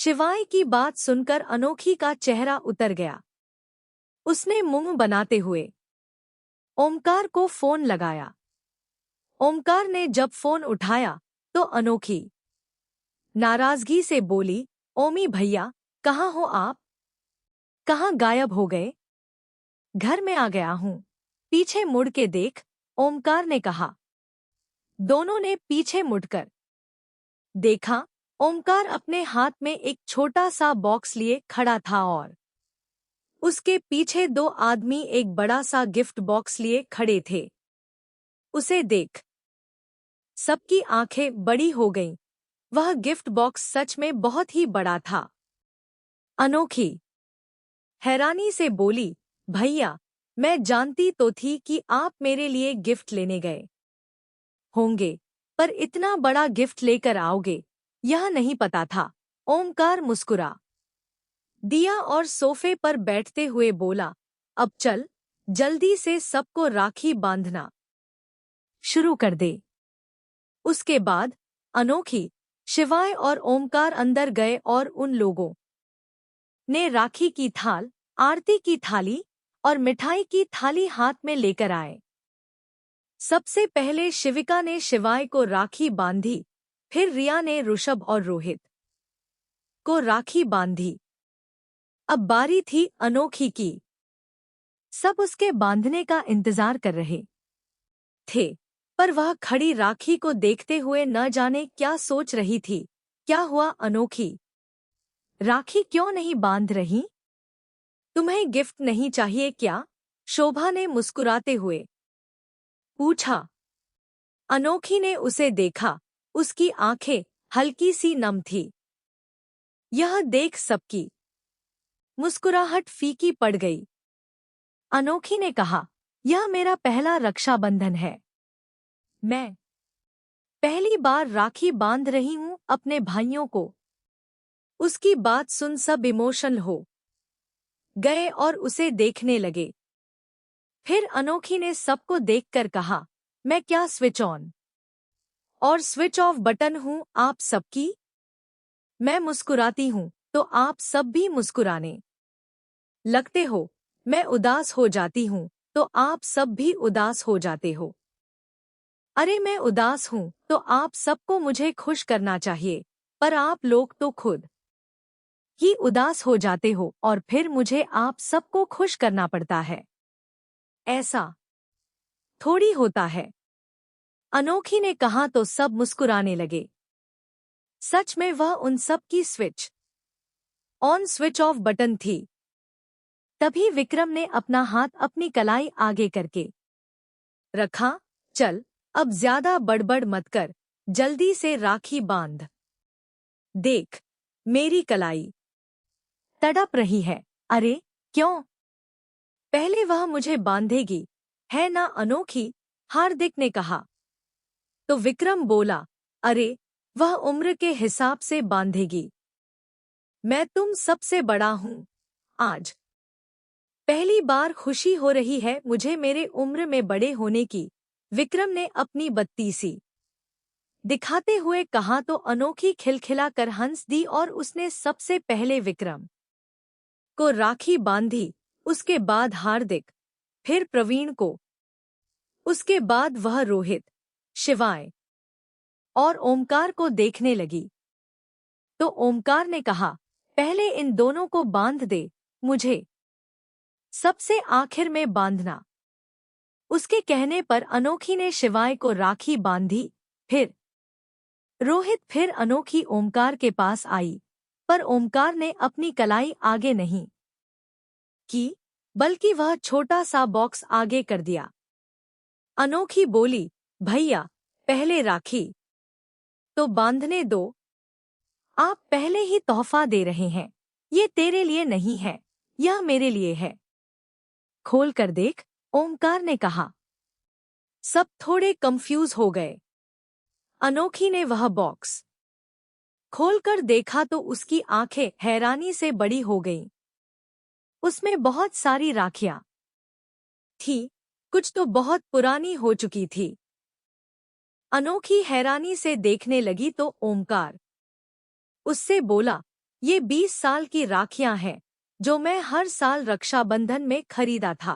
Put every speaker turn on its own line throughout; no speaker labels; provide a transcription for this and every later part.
शिवाय की बात सुनकर अनोखी का चेहरा उतर गया। उसने मुंह बनाते हुए ओमकार को फोन लगाया। ओमकार ने जब फोन उठाया तो अनोखी नाराजगी से बोली, ओमी भैया, कहाँ हो आप? कहाँ गायब हो गए? घर में आ गया हूँ, पीछे मुड़ के देख, ओमकार ने कहा। दोनों ने पीछे मुड़कर देखा। ओमकार अपने हाथ में एक छोटा सा बॉक्स लिए खड़ा था और उसके पीछे दो आदमी एक बड़ा सा गिफ्ट बॉक्स लिए खड़े थे। उसे देख सबकी आंखें बड़ी हो गईं। वह गिफ्ट बॉक्स सच में बहुत ही बड़ा था। अनोखी हैरानी से बोली, भैया, मैं जानती तो थी कि आप मेरे लिए गिफ्ट लेने गए होंगे, पर इतना बड़ा गिफ्ट लेकर आओगे यह नहीं पता था। ओमकार मुस्कुरा दिया और सोफे पर बैठते हुए बोला, अब चल, जल्दी से सबको राखी बांधना शुरू कर दे। उसके बाद अनोखी, शिवाय और ओमकार अंदर गए और उन लोगों ने राखी की थाल, आरती की थाली और मिठाई की थाली हाथ में लेकर आए। सबसे पहले शिविका ने शिवाय को राखी बांधी, फिर रिया ने ऋषभ और रोहित को राखी बांधी। अब बारी थी अनोखी की। सब उसके बांधने का इंतजार कर रहे थे, पर वह खड़ी राखी को देखते हुए न जाने क्या सोच रही थी। क्या हुआ अनोखी? राखी क्यों नहीं बांध रही? तुम्हें गिफ्ट नहीं चाहिए क्या? शोभा ने मुस्कुराते हुए पूछा। अनोखी ने उसे देखा, उसकी आंखें हल्की सी नम थी। यह देख सबकी मुस्कुराहट फीकी पड़ गई। अनोखी ने कहा, यह मेरा पहला रक्षाबंधन है। मैं पहली बार राखी बांध रही हूं अपने भाइयों को। उसकी बात सुन सब इमोशनल हो गए और उसे देखने लगे। फिर अनोखी ने सबको देखकर कहा, मैं क्या स्विच ऑन और स्विच ऑफ बटन हूं आप सबकी? मैं मुस्कुराती हूं तो आप सब भी मुस्कुराने लगते हो। मैं उदास हो जाती हूं तो आप सब भी उदास हो जाते हो। अरे मैं उदास हूं तो आप सबको मुझे खुश करना चाहिए, पर आप लोग तो खुद ही उदास हो जाते हो और फिर मुझे आप सबको खुश करना पड़ता है। ऐसा थोड़ी होता है। अनोखी ने कहा तो सब मुस्कुराने लगे। सच में वह उन सब की switch on switch off button थी। तभी विक्रम ने अपना हाथ अपनी कलाई आगे करके रखा। चल, अब ज्यादा बड़बड़ मत कर, जल्दी से राखी बांध। देख, मेरी कलाई तड़प रही है। अरे क्यों? पहले वह मुझे बांधेगी, है ना अनोखी? हार्दिक ने कहा। तो विक्रम बोला, अरे वह उम्र के हिसाब से बांधेगी। मैं तुम सबसे बड़ा हूं। आज पहली बार खुशी हो रही है मुझे मेरे उम्र में बड़े होने की। विक्रम ने अपनी बत्ती सी दिखाते हुए कहा तो अनोखी खिलखिला कर हंस दी और उसने सबसे पहले विक्रम को राखी बांधी, उसके बाद हार्दिक, फिर प्रवीण को, उसके बाद वह रोहित, शिवाय और ओमकार को देखने लगी। तो ओमकार ने कहा, पहले इन दोनों को बांध दे, मुझे सबसे आखिर में बांधना। उसके कहने पर अनोखी ने शिवाय को राखी बांधी, फिर रोहित, फिर अनोखी ओमकार के पास आई, पर ओमकार ने अपनी कलाई आगे नहीं की, बल्कि वह छोटा सा बॉक्स आगे कर दिया। अनोखी बोली, भैया, पहले राखी तो बांधने दो। आप पहले ही तोहफा दे रहे हैं। ये तेरे लिए नहीं है, यह मेरे लिए है। खोल कर देख, ओमकार ने कहा। सब थोड़े कंफ्यूज हो गए। अनोखी ने वह बॉक्स खोलकर देखा तो उसकी आंखें हैरानी से बड़ी हो गईं। उसमें बहुत सारी राखियां थी, कुछ तो बहुत पुरानी हो चुकी थी। अनोखी हैरानी से देखने लगी तो ओमकार उससे बोला, ये 20 साल की राखियां हैं जो मैं हर साल रक्षाबंधन में खरीदा था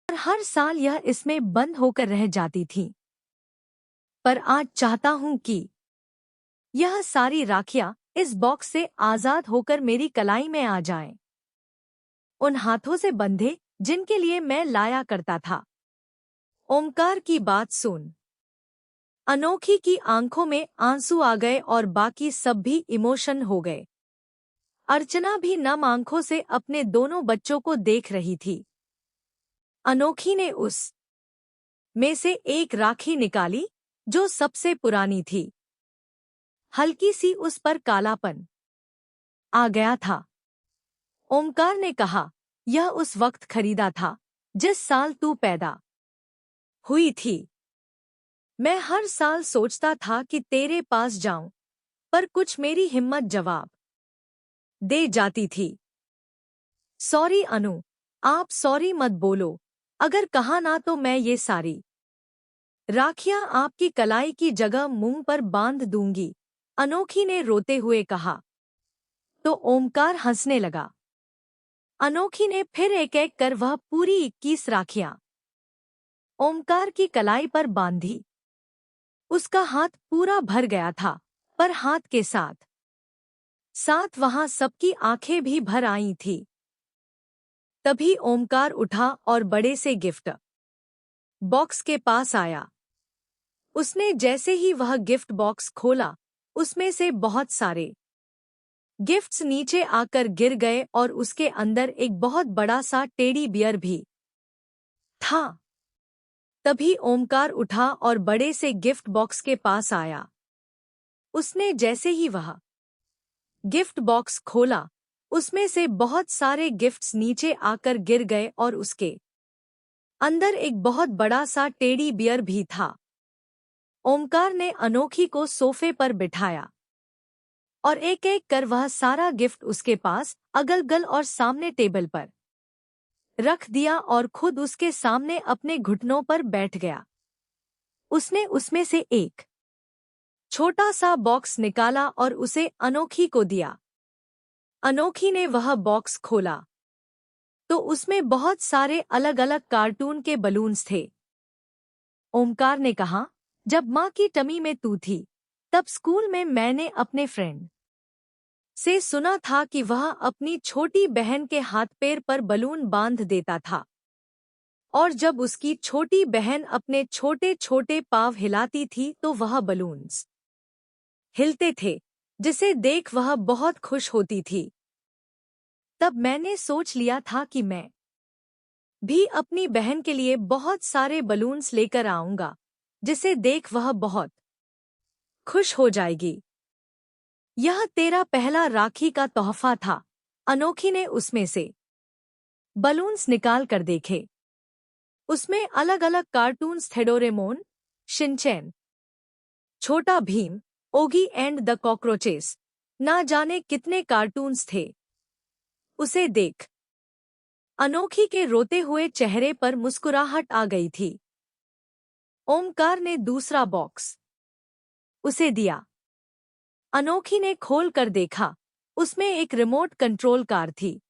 और हर साल यह इसमें बंद होकर रह जाती थी। पर आज चाहता हूं कि यह सारी राखियां इस बॉक्स से आजाद होकर मेरी कलाई में आ जाएं, उन हाथों से बंधे जिनके लिए मैं लाया करता था। ओमकार की बात सुन अनोखी की आंखों में आंसू आ गए और बाकी सब भी इमोशन हो गए। अर्चना भी नम आंखों से अपने दोनों बच्चों को देख रही थी। अनोखी ने उस में से एक राखी निकाली जो सबसे पुरानी थी। हल्की सी उस पर कालापन आ गया था। ओमकार ने कहा, यह उस वक्त खरीदा था जिस साल तू पैदा हुई थी। मैं हर साल सोचता था कि तेरे पास जाऊं, पर कुछ मेरी हिम्मत जवाब दे जाती थी। सॉरी अनु, आप सॉरी मत बोलो, अगर कहा ना तो मैं ये सारी राखियां आपकी कलाई की जगह मुंह पर बांध दूंगी, अनोखी ने रोते हुए कहा। तो ओमकार हंसने लगा। अनोखी ने फिर एक एक कर वह पूरी 21 राखियां ओमकार की कलाई पर बांधी। उसका हाथ पूरा भर गया था, पर हाथ के साथ साथ वहां सबकी आंखें भी भर आई थी। तभी ओमकार उठा और बड़े से गिफ्ट बॉक्स के पास आया। उसने जैसे ही वह गिफ्ट बॉक्स खोला, उसमें से बहुत सारे गिफ्ट्स नीचे आकर गिर गए और उसके अंदर एक बहुत बड़ा सा टेडी बियर भी था। तभी ओमकार उठा और बड़े से गिफ्ट बॉक्स के पास आया। उसने जैसे ही वह गिफ्ट बॉक्स खोला, उसमें से बहुत सारे गिफ्ट्स नीचे आकर गिर गए और उसके अंदर एक बहुत बड़ा सा टेडी बियर भी था। ओमकार ने अनोखी को सोफे पर बिठाया और एक एक कर वह सारा गिफ्ट उसके पास अगल-गल और सामने टेबल पर रख दिया और खुद उसके सामने अपने घुटनों पर बैठ गया। उसने उसमें से एक छोटा सा बॉक्स निकाला और उसे अनोखी को दिया। अनोखी ने वह बॉक्स खोला तो उसमें बहुत सारे अलग-अलग कार्टून के बलून्स थे। ओमकार ने कहा, जब माँ की टमी में तू थी, तब स्कूल में मैंने अपने फ्रेंड से सुना था कि वह अपनी छोटी बहन के हाथ पैर पर बलून बांध देता था और जब उसकी छोटी बहन अपने छोटे छोटे पाँव हिलाती थी तो वह बलून्स हिलते थे, जिसे देख वह बहुत खुश होती थी। तब मैंने सोच लिया था कि मैं भी अपनी बहन के लिए बहुत सारे बलून्स लेकर आऊंगा, जिसे देख वह बहुत खुश हो जाएगी। यह तेरा पहला राखी का तोहफा था। अनोखी ने उसमें से बलून्स निकाल कर देखे। उसमें अलग अलग कार्टून्स थे, डोरेमोन, शिनचैन, छोटा भीम, ओगी एंड द कॉकरोचेस, ना जाने कितने कार्टून्स थे। उसे देख अनोखी के रोते हुए चेहरे पर मुस्कुराहट आ गई थी। ओमकार ने दूसरा बॉक्स उसे दिया। अनोखी ने खोल कर देखा, उसमें एक रिमोट कंट्रोल कार थी।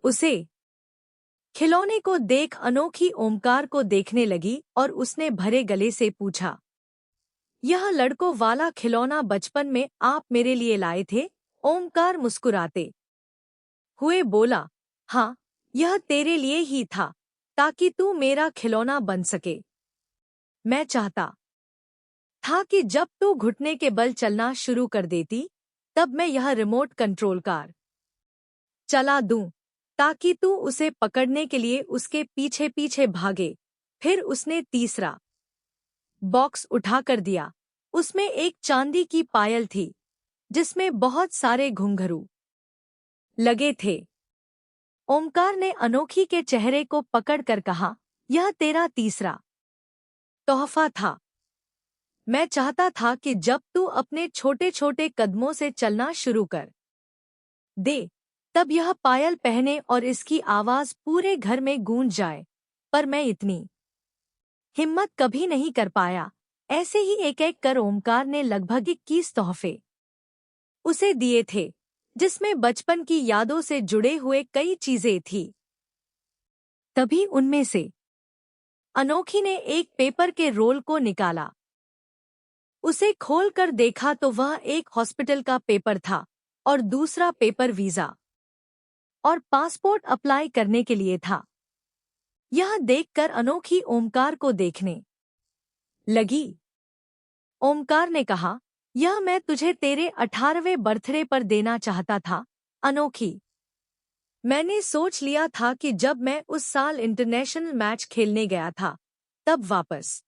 उसे खिलौने को देख अनोखी ओमकार को देखने लगी और उसने भरे गले से पूछा, यह लड़कों वाला खिलौना बचपन में आप मेरे लिए लाए थे? ओमकार मुस्कुराते हुए बोला, हाँ, यह तेरे लिए ही था, ताकि तू मेरा खिलौना बन सके। मैं चाहता था कि जब तू घुटने के बल चलना शुरू कर देती, तब मैं यह रिमोट कंट्रोल कार चला दूं, ताकि तू उसे पकड़ने के लिए उसके पीछे पीछे भागे। फिर उसने तीसरा बॉक्स उठाकर दिया। उसमें एक चांदी की पायल थी, जिसमें बहुत सारे घुंघरू लगे थे। ओमकार ने अनोखी के चेहरे को पकड़कर कहा, यह तेरा तीसरा तोहफा था। मैं चाहता था कि जब तू अपने छोटे छोटे कदमों से चलना शुरू कर दे, तब यह पायल पहने और इसकी आवाज पूरे घर में गूंज जाए, पर मैं इतनी हिम्मत कभी नहीं कर पाया। ऐसे ही एक एक कर ओमकार ने लगभग 21 तोहफे उसे दिए थे, जिसमें बचपन की यादों से जुड़े हुए कई चीजें थी। तभी उनमें से अनोखी ने एक पेपर के रोल को निकाला। उसे खोलकर देखा तो वह एक हॉस्पिटल का पेपर था और दूसरा पेपर वीजा और पासपोर्ट अप्लाई करने के लिए था। यह देखकर अनोखी ओमकार को देखने लगी। ओमकार ने कहा, यह मैं तुझे तेरे 18वें बर्थडे पर देना चाहता था, अनोखी। मैंने सोच लिया था कि जब मैं उस साल इंटरनेशनल मैच खेलने गया था, तब वापस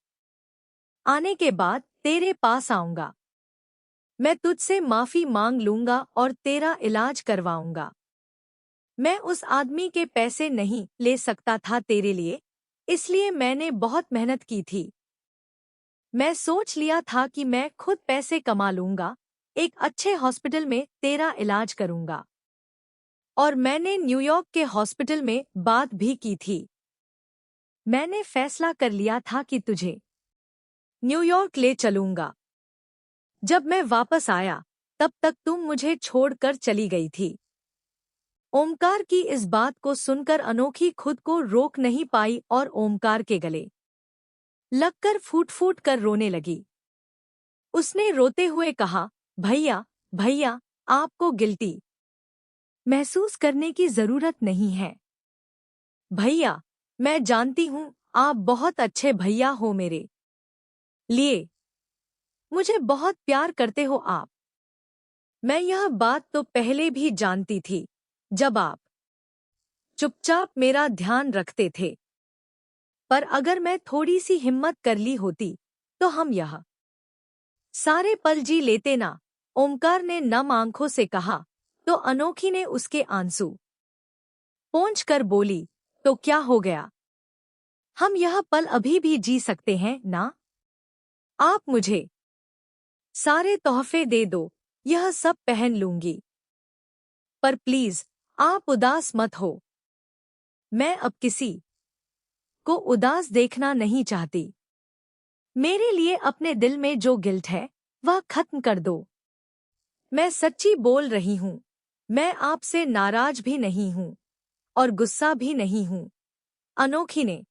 आने के बाद तेरे पास आऊंगा। मैं तुझसे माफी मांग लूंगा और तेरा इलाज करवाऊंगा। मैं उस आदमी के पैसे नहीं ले सकता था तेरे लिए, इसलिए मैंने बहुत मेहनत की थी। मैं सोच लिया था कि मैं खुद पैसे कमा लूंगा, एक अच्छे हॉस्पिटल में तेरा इलाज करूंगा। और मैंने न्यूयॉर्क के हॉस्पिटल में बात भी की थी। मैंने फैसला कर लिया था कि तुझे न्यूयॉर्क ले चलूंगा। जब मैं वापस आया, तब तक तुम मुझे छोड़कर चली गई थी। ओमकार की इस बात को सुनकर अनोखी खुद को रोक नहीं पाई और ओमकार के गले लगकर फूट फूट कर रोने लगी। उसने रोते हुए कहा, भैया, भैया, आपको गिल्टी महसूस करने की जरूरत नहीं है। भैया, मैं जानती हूँ आप बहुत अच्छे भैया हो मेरे लिए। मुझे बहुत प्यार करते हो आप। मैं यह बात तो पहले भी जानती थी, जब आप चुपचाप मेरा ध्यान रखते थे। पर अगर मैं थोड़ी सी हिम्मत कर ली होती, तो हम यह सारे पल जी लेते ना। ओमकार ने नम आंखों से कहा। तो अनोखी ने उसके आंसू पोंछ कर बोली, तो क्या हो गया? हम यह पल अभी भी जी सकते हैं ना? आप मुझे सारे तोहफे दे दो, यह सब पहन लूंगी। पर प्लीज, आप उदास मत हो। मैं अब किसी को उदास देखना नहीं चाहती। मेरे लिए अपने दिल में जो गिल्ट है, वह खत्म कर दो। मैं सच्ची बोल रही हूँ। मैं आपसे नाराज भी नहीं हूँ और गुस्सा भी नहीं हूँ, अनोखी ने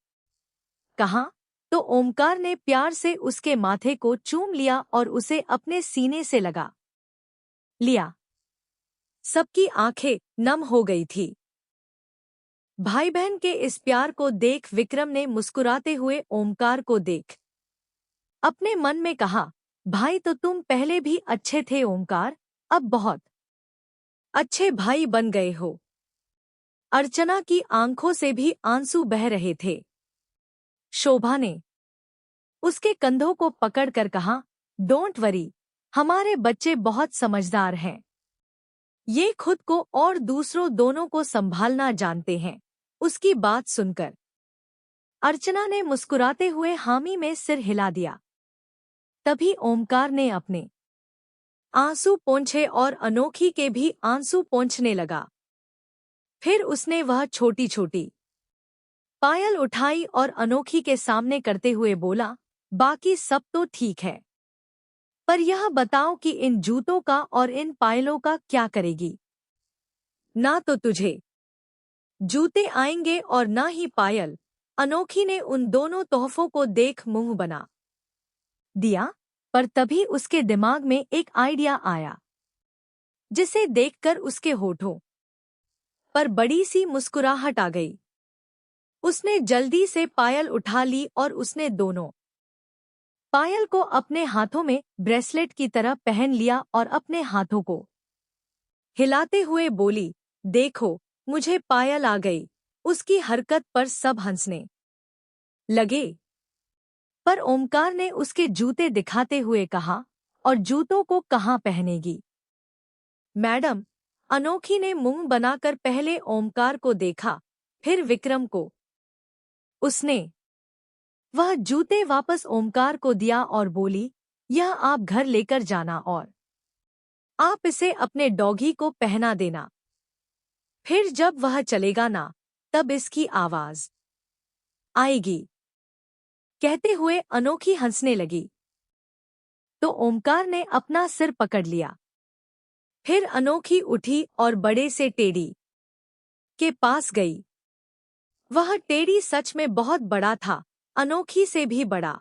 कहा। तो ओमकार ने प्यार से उसके माथे को चूम लिया और उसे अपने सीने से लगा लिया। सबकी आंखें नम हो गई थी। भाई बहन के इस प्यार को देख विक्रम ने मुस्कुराते हुए ओमकार को देख अपने मन में कहा, भाई तो तुम पहले भी अच्छे थे ओमकार, अब बहुत अच्छे भाई बन गए हो। अर्चना की आंखों से भी आंसू बह रहे थे। शोभा ने उसके कंधों को पकड़कर कहा, डोंट वरी, हमारे बच्चे बहुत समझदार हैं। ये खुद को और दूसरों दोनों को संभालना जानते हैं। उसकी बात सुनकर अर्चना ने मुस्कुराते हुए हामी में सिर हिला दिया। तभी ओमकार ने अपने आंसू पोंछे और अनोखी के भी आंसू पोंछने लगा। फिर उसने वह छोटी छोटी पायल उठाई और अनोखी के सामने करते हुए बोला, बाकी सब तो ठीक है, पर यह बताओ कि इन जूतों का और इन पायलों का क्या करेगी? ना तो तुझे जूते आएंगे और ना ही पायल। अनोखी ने उन दोनों तोहफों को देख मुंह बना दिया, पर तभी उसके दिमाग में एक आइडिया आया, जिसे देखकर उसके होठों पर बड़ी सी मुस्कुराहट आ गई। उसने जल्दी से पायल उठा ली और उसने दोनों पायल को अपने हाथों में ब्रेसलेट की तरह पहन लिया और अपने हाथों को हिलाते हुए बोली, देखो, मुझे पायल आ गई। उसकी हरकत पर सब हंसने लगे। पर ओमकार ने उसके जूते दिखाते हुए कहा, और जूतों को कहाँ पहनेगी? मैडम, अनोखी ने मुंह बनाकर पहले ओमकार को देखा, फिर विक्रम को। उसने वह जूते वापस ओमकार को दिया और बोली, यह आप घर लेकर जाना और आप इसे अपने डॉगी को पहना देना। फिर जब वह चलेगा ना, तब इसकी आवाज आएगी। कहते हुए अनोखी हंसने लगी। तो ओमकार ने अपना सिर पकड़ लिया। फिर अनोखी उठी और बड़े से टेडी के पास गई। वह टेडी सच में बहुत बड़ा था, अनोखी से भी बड़ा।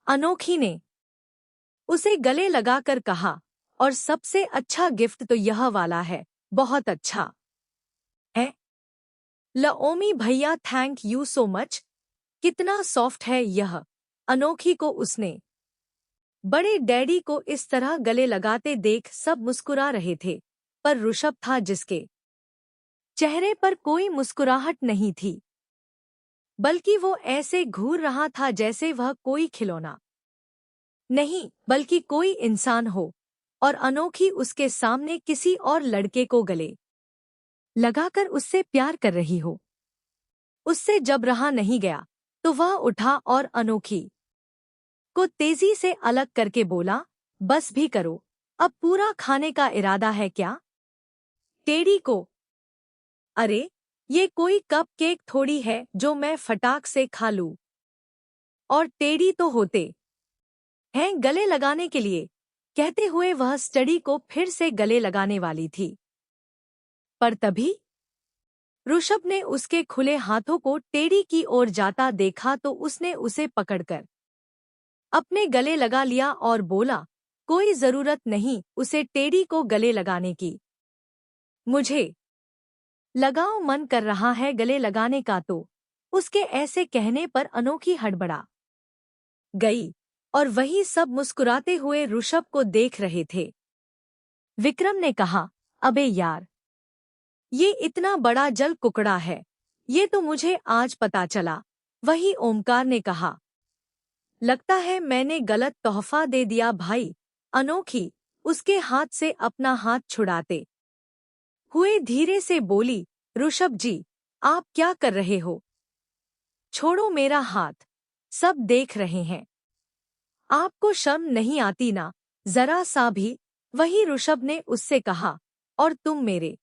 अनोखी ने उसे गले लगाकर कहा, और सबसे अच्छा गिफ्ट तो यह वाला है, बहुत अच्छा है। लओमी भैया, थैंक यू सो मच। कितना सॉफ्ट है यह। अनोखी को उसने बड़े डैडी को इस तरह गले लगाते देख सब मुस्कुरा रहे थे, पर ऋषभ था जिसके चेहरे पर कोई मुस्कुराहट नहीं थी, बल्कि वो ऐसे घूर रहा था जैसे वह कोई खिलौना नहीं बल्कि कोई इंसान हो, और अनोखी उसके सामने किसी और लड़के को गले लगाकर उससे प्यार कर रही हो। उससे जब रहा नहीं गया तो वह उठा और अनोखी को तेजी से अलग करके बोला, बस भी करो, अब पूरा खाने का इरादा है क्या? टेडी को, अरे ये कोई कप केक थोड़ी है जो मैं फटाक से खा लूं। और टेडी तो होते हैं गले लगाने के लिए, कहते हुए वह स्टडी को फिर से गले लगाने वाली थी। पर तभी ऋषभ ने उसके खुले हाथों को टेडी की ओर जाता देखा तो उसने उसे पकड़कर अपने गले लगा लिया और बोला, कोई जरूरत नहीं उसे टेडी को गले लगाने की। मुझे लगाओ, मन कर रहा है गले लगाने का। तो उसके ऐसे कहने पर अनोखी हड़बड़ा गई, और वही सब मुस्कुराते हुए ऋषभ को देख रहे थे। विक्रम ने कहा, अबे यार, ये इतना बड़ा जल कुकड़ा है, ये तो मुझे आज पता चला। वही ओमकार ने कहा, लगता है मैंने गलत तोहफा दे दिया भाई। अनोखी उसके हाथ से अपना हाथ छुड़ाते हुए धीरे से बोली, ऋषभ जी, आप क्या कर रहे हो? छोड़ो मेरा हाथ, सब देख रहे हैं। आपको शर्म नहीं आती ना, जरा सा भी? वही ऋषभ ने उससे कहा, और तुम मेरे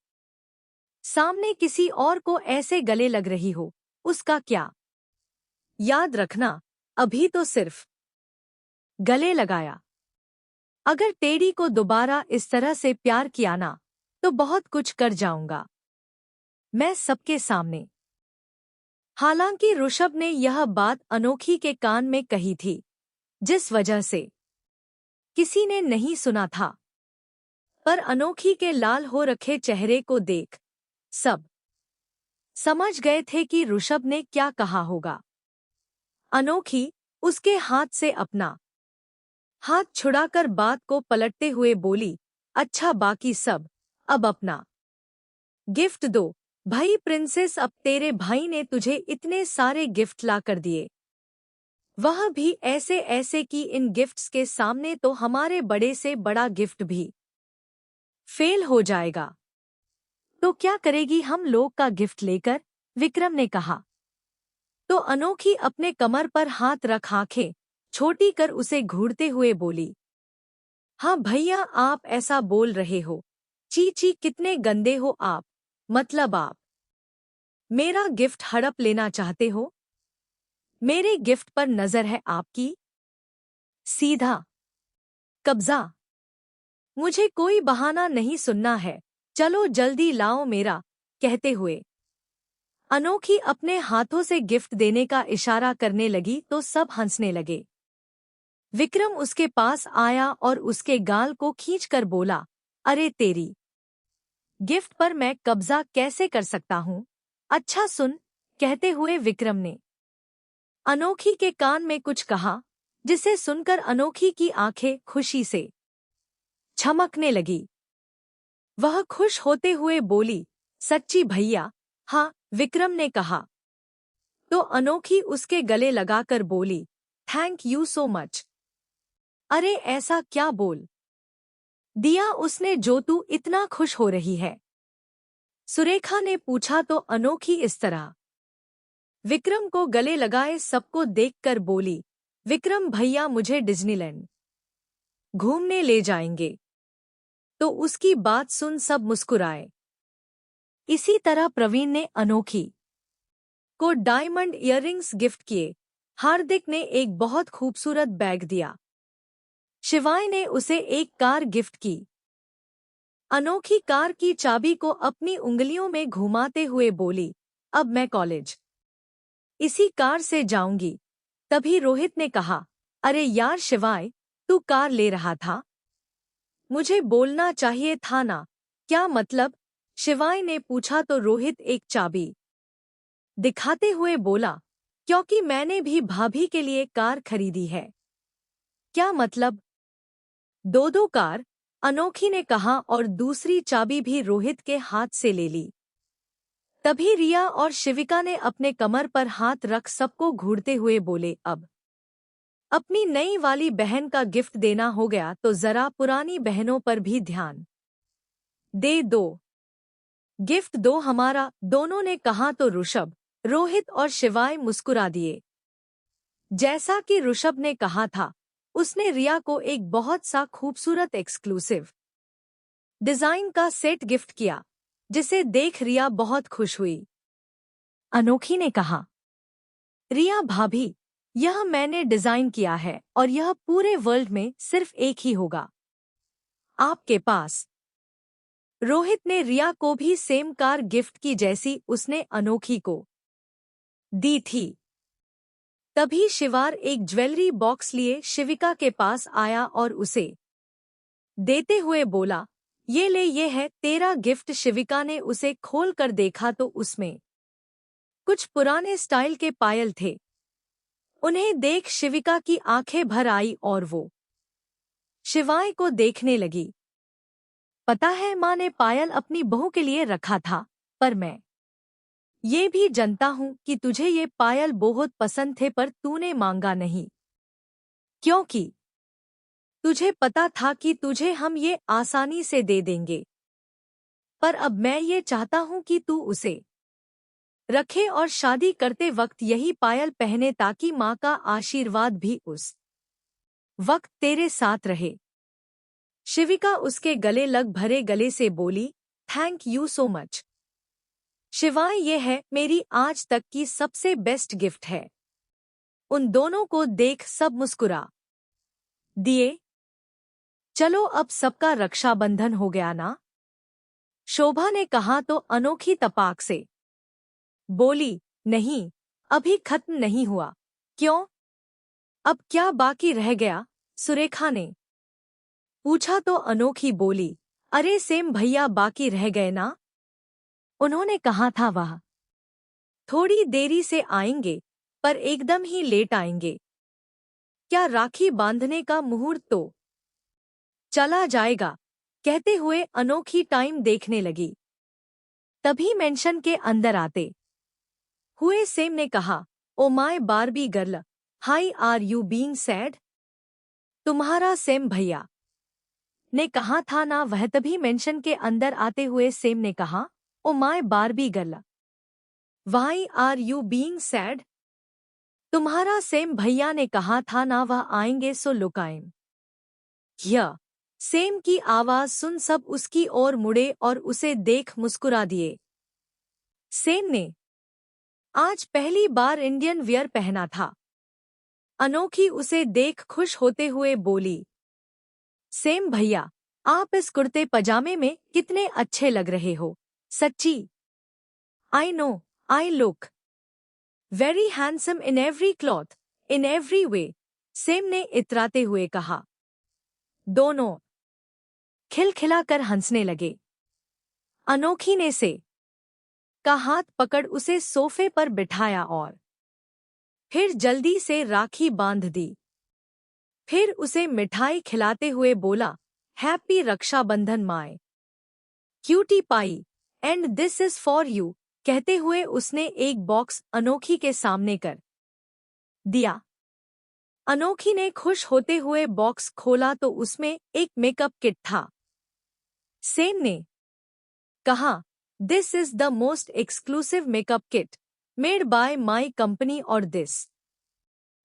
सामने किसी और को ऐसे गले लग रही हो, उसका क्या? याद रखना, अभी तो सिर्फ गले लगाया। अगर टेडी को दोबारा इस तरह से प्यार किया ना, तो बहुत कुछ कर जाऊंगा मैं सबके सामने। हालांकि ऋषभ ने यह बात अनोखी के कान में कही थी, जिस वजह से किसी ने नहीं सुना था, पर अनोखी के लाल हो रखे चेहरे को देख सब समझ गए थे कि ऋषभ ने क्या कहा होगा। अनोखी उसके हाथ से अपना हाथ छुड़ाकर बात को पलटते हुए बोली, अच्छा बाकी सब, अब अपना गिफ्ट दो भाई। प्रिंसेस, अब तेरे भाई ने तुझे इतने सारे गिफ्ट ला कर दिए, वह भी ऐसे ऐसे कि इन गिफ्ट्स के सामने तो हमारे बड़े से बड़ा गिफ्ट भी फेल हो जाएगा। तो क्या करेगी हम लोग का गिफ्ट लेकर? विक्रम ने कहा। तो अनोखी अपने कमर पर हाथ रख आंखें छोटी कर उसे घूरते हुए बोली, हाँ भैया, आप ऐसा बोल रहे हो? ची ची, कितने गंदे हो आप। मतलब आप मेरा गिफ्ट हड़प लेना चाहते हो? मेरे गिफ्ट पर नजर है आपकी? सीधा कब्जा। मुझे कोई बहाना नहीं सुनना है, चलो जल्दी लाओ मेरा। कहते हुए अनोखी अपने हाथों से गिफ्ट देने का इशारा करने लगी तो सब हंसने लगे। विक्रम उसके पास आया और उसके गाल को खींचकर बोला, अरे तेरी गिफ्ट पर मैं कब्जा कैसे कर सकता हूँ? अच्छा सुन। कहते हुए विक्रम ने अनोखी के कान में कुछ कहा, जिसे सुनकर अनोखी की आंखें खुशी से चमकने लगी। वह खुश होते हुए बोली, सच्ची भैया? हाँ, विक्रम ने कहा। तो अनोखी उसके गले लगाकर बोली, थैंक यू सो मच। अरे ऐसा क्या बोल दिया उसने जो तू इतना खुश हो रही है? सुरेखा ने पूछा तो अनोखी इस तरह विक्रम को गले लगाए सबको देखकर बोली, विक्रम भैया मुझे डिज्नीलैंड घूमने ले जाएंगे। तो उसकी बात सुन सब मुस्कुराए। इसी तरह प्रवीण ने अनोखी को डायमंड इयररिंग्स गिफ्ट किए। हार्दिक ने एक बहुत खूबसूरत बैग दिया। शिवाय ने उसे एक कार गिफ्ट की। अनोखी कार की चाबी को अपनी उंगलियों में घुमाते हुए बोली, अब मैं कॉलेज इसी कार से जाऊंगी। तभी रोहित ने कहा, अरे यार शिवाय, तू कार ले रहा था? मुझे बोलना चाहिए था ना। क्या मतलब? शिवाय ने पूछा तो रोहित एक चाबी दिखाते हुए बोला, क्योंकि मैंने भी भाभी के लिए कार खरीदी है। क्या मतलब? दो दो कार, अनोखी ने कहा और दूसरी चाबी भी रोहित के हाथ से ले ली। तभी रिया और शिविका ने अपने कमर पर हाथ रख सबको घूरते हुए बोले, अब अपनी नई वाली बहन का गिफ्ट देना हो गया तो जरा पुरानी बहनों पर भी ध्यान दे दो। गिफ्ट दो हमारा, दोनों ने कहा तो ऋषभ, रोहित और शिवाय मुस्कुरा दिए। जैसा कि ऋषभ ने कहा था, उसने रिया को एक बहुत सा खूबसूरत एक्सक्लूसिव डिजाइन का सेट गिफ्ट किया, जिसे देख रिया बहुत खुश हुई। अनोखी ने कहा, रिया भाभी, यह मैंने डिजाइन किया है और यह पूरे वर्ल्ड में सिर्फ एक ही होगा आपके पास। रोहित ने रिया को भी सेम कार गिफ्ट की जैसी उसने अनोखी को दी थी। तभी शिवार एक ज्वेलरी बॉक्स लिए शिविका के पास आया और उसे देते हुए बोला, ये ले, ये है तेरा गिफ्ट। शिविका ने उसे खोल कर देखा तो उसमें कुछ पुराने स्टाइल के पायल थे। उन्हें देख शिविका की आंखें भर आई और वो शिवाय को देखने लगी। पता है, माँ ने पायल अपनी बहू के लिए रखा था, पर मैं ये भी जानता हूँ कि तुझे ये पायल बहुत पसंद थे, पर तूने मांगा नहीं क्योंकि तुझे पता था कि तुझे हम ये आसानी से दे देंगे। पर अब मैं ये चाहता हूँ कि तू उसे रखे और शादी करते वक्त यही पायल पहने, ताकि माँ का आशीर्वाद भी उस वक्त तेरे साथ रहे। शिविका उसके गले लग भरे गले से बोली, थैंक यू सो मच शिवाय, ये है मेरी आज तक की सबसे बेस्ट गिफ्ट है। उन दोनों को देख सब मुस्कुरा दिए। चलो, अब सबका रक्षाबंधन हो गया ना? शोभा ने कहा तो अनोखी तपाक से बोली, नहीं, अभी खत्म नहीं हुआ। क्यों? अब क्या बाकी रह गया? सुरेखा ने पूछा तो अनोखी बोली, अरे सेम भैया बाकी रह गए ना। उन्होंने कहा था वह थोड़ी देरी से आएंगे, पर एकदम ही लेट आएंगे। क्या राखी बांधने का मुहूर्त तो चला जाएगा। कहते हुए अनोखी टाइम देखने लगी। तभी मेंशन के अंदर आते हुए सेम ने कहा, oh my Barbie girl, why are you being sad? तुम्हारा सेम भैया ने कहा था ना वह। तभी मेंशन के अंदर आते हुए सेम ने कहा, oh my Barbie girl, why are you being sad? तुम्हारा सेम भैया ने कहा था ना वह आएंगे, सो लुकाएं। यह सेम की आवाज सुन सब उसकी ओर मुड़े और उसे देख मुस्कुरा दिए। सेम ने आज पहली बार इंडियन वियर पहना था। अनोखी उसे देख खुश होते हुए बोली, सेम भैया, आप इस कुर्ते पजामे में कितने अच्छे लग रहे हो। सच्ची, I know, I look very handsome in every cloth, in every way, same ने इतराते हुए कहा। दोनों खिलखिलाकर हंसने लगे। अनोखी ने से का हाथ पकड़ उसे सोफे पर बिठाया और फिर जल्दी से राखी बांध दी। फिर उसे मिठाई खिलाते हुए बोला, happy Rakshabandhan my cutie pie, and this is for you. कहते हुए उसने एक बॉक्स अनोखी के सामने कर दिया। अनोखी ने खुश होते हुए बॉक्स खोला तो उसमें एक मेकअप किट था। सेम ने कहा, this is the most exclusive makeup kit made by my company और this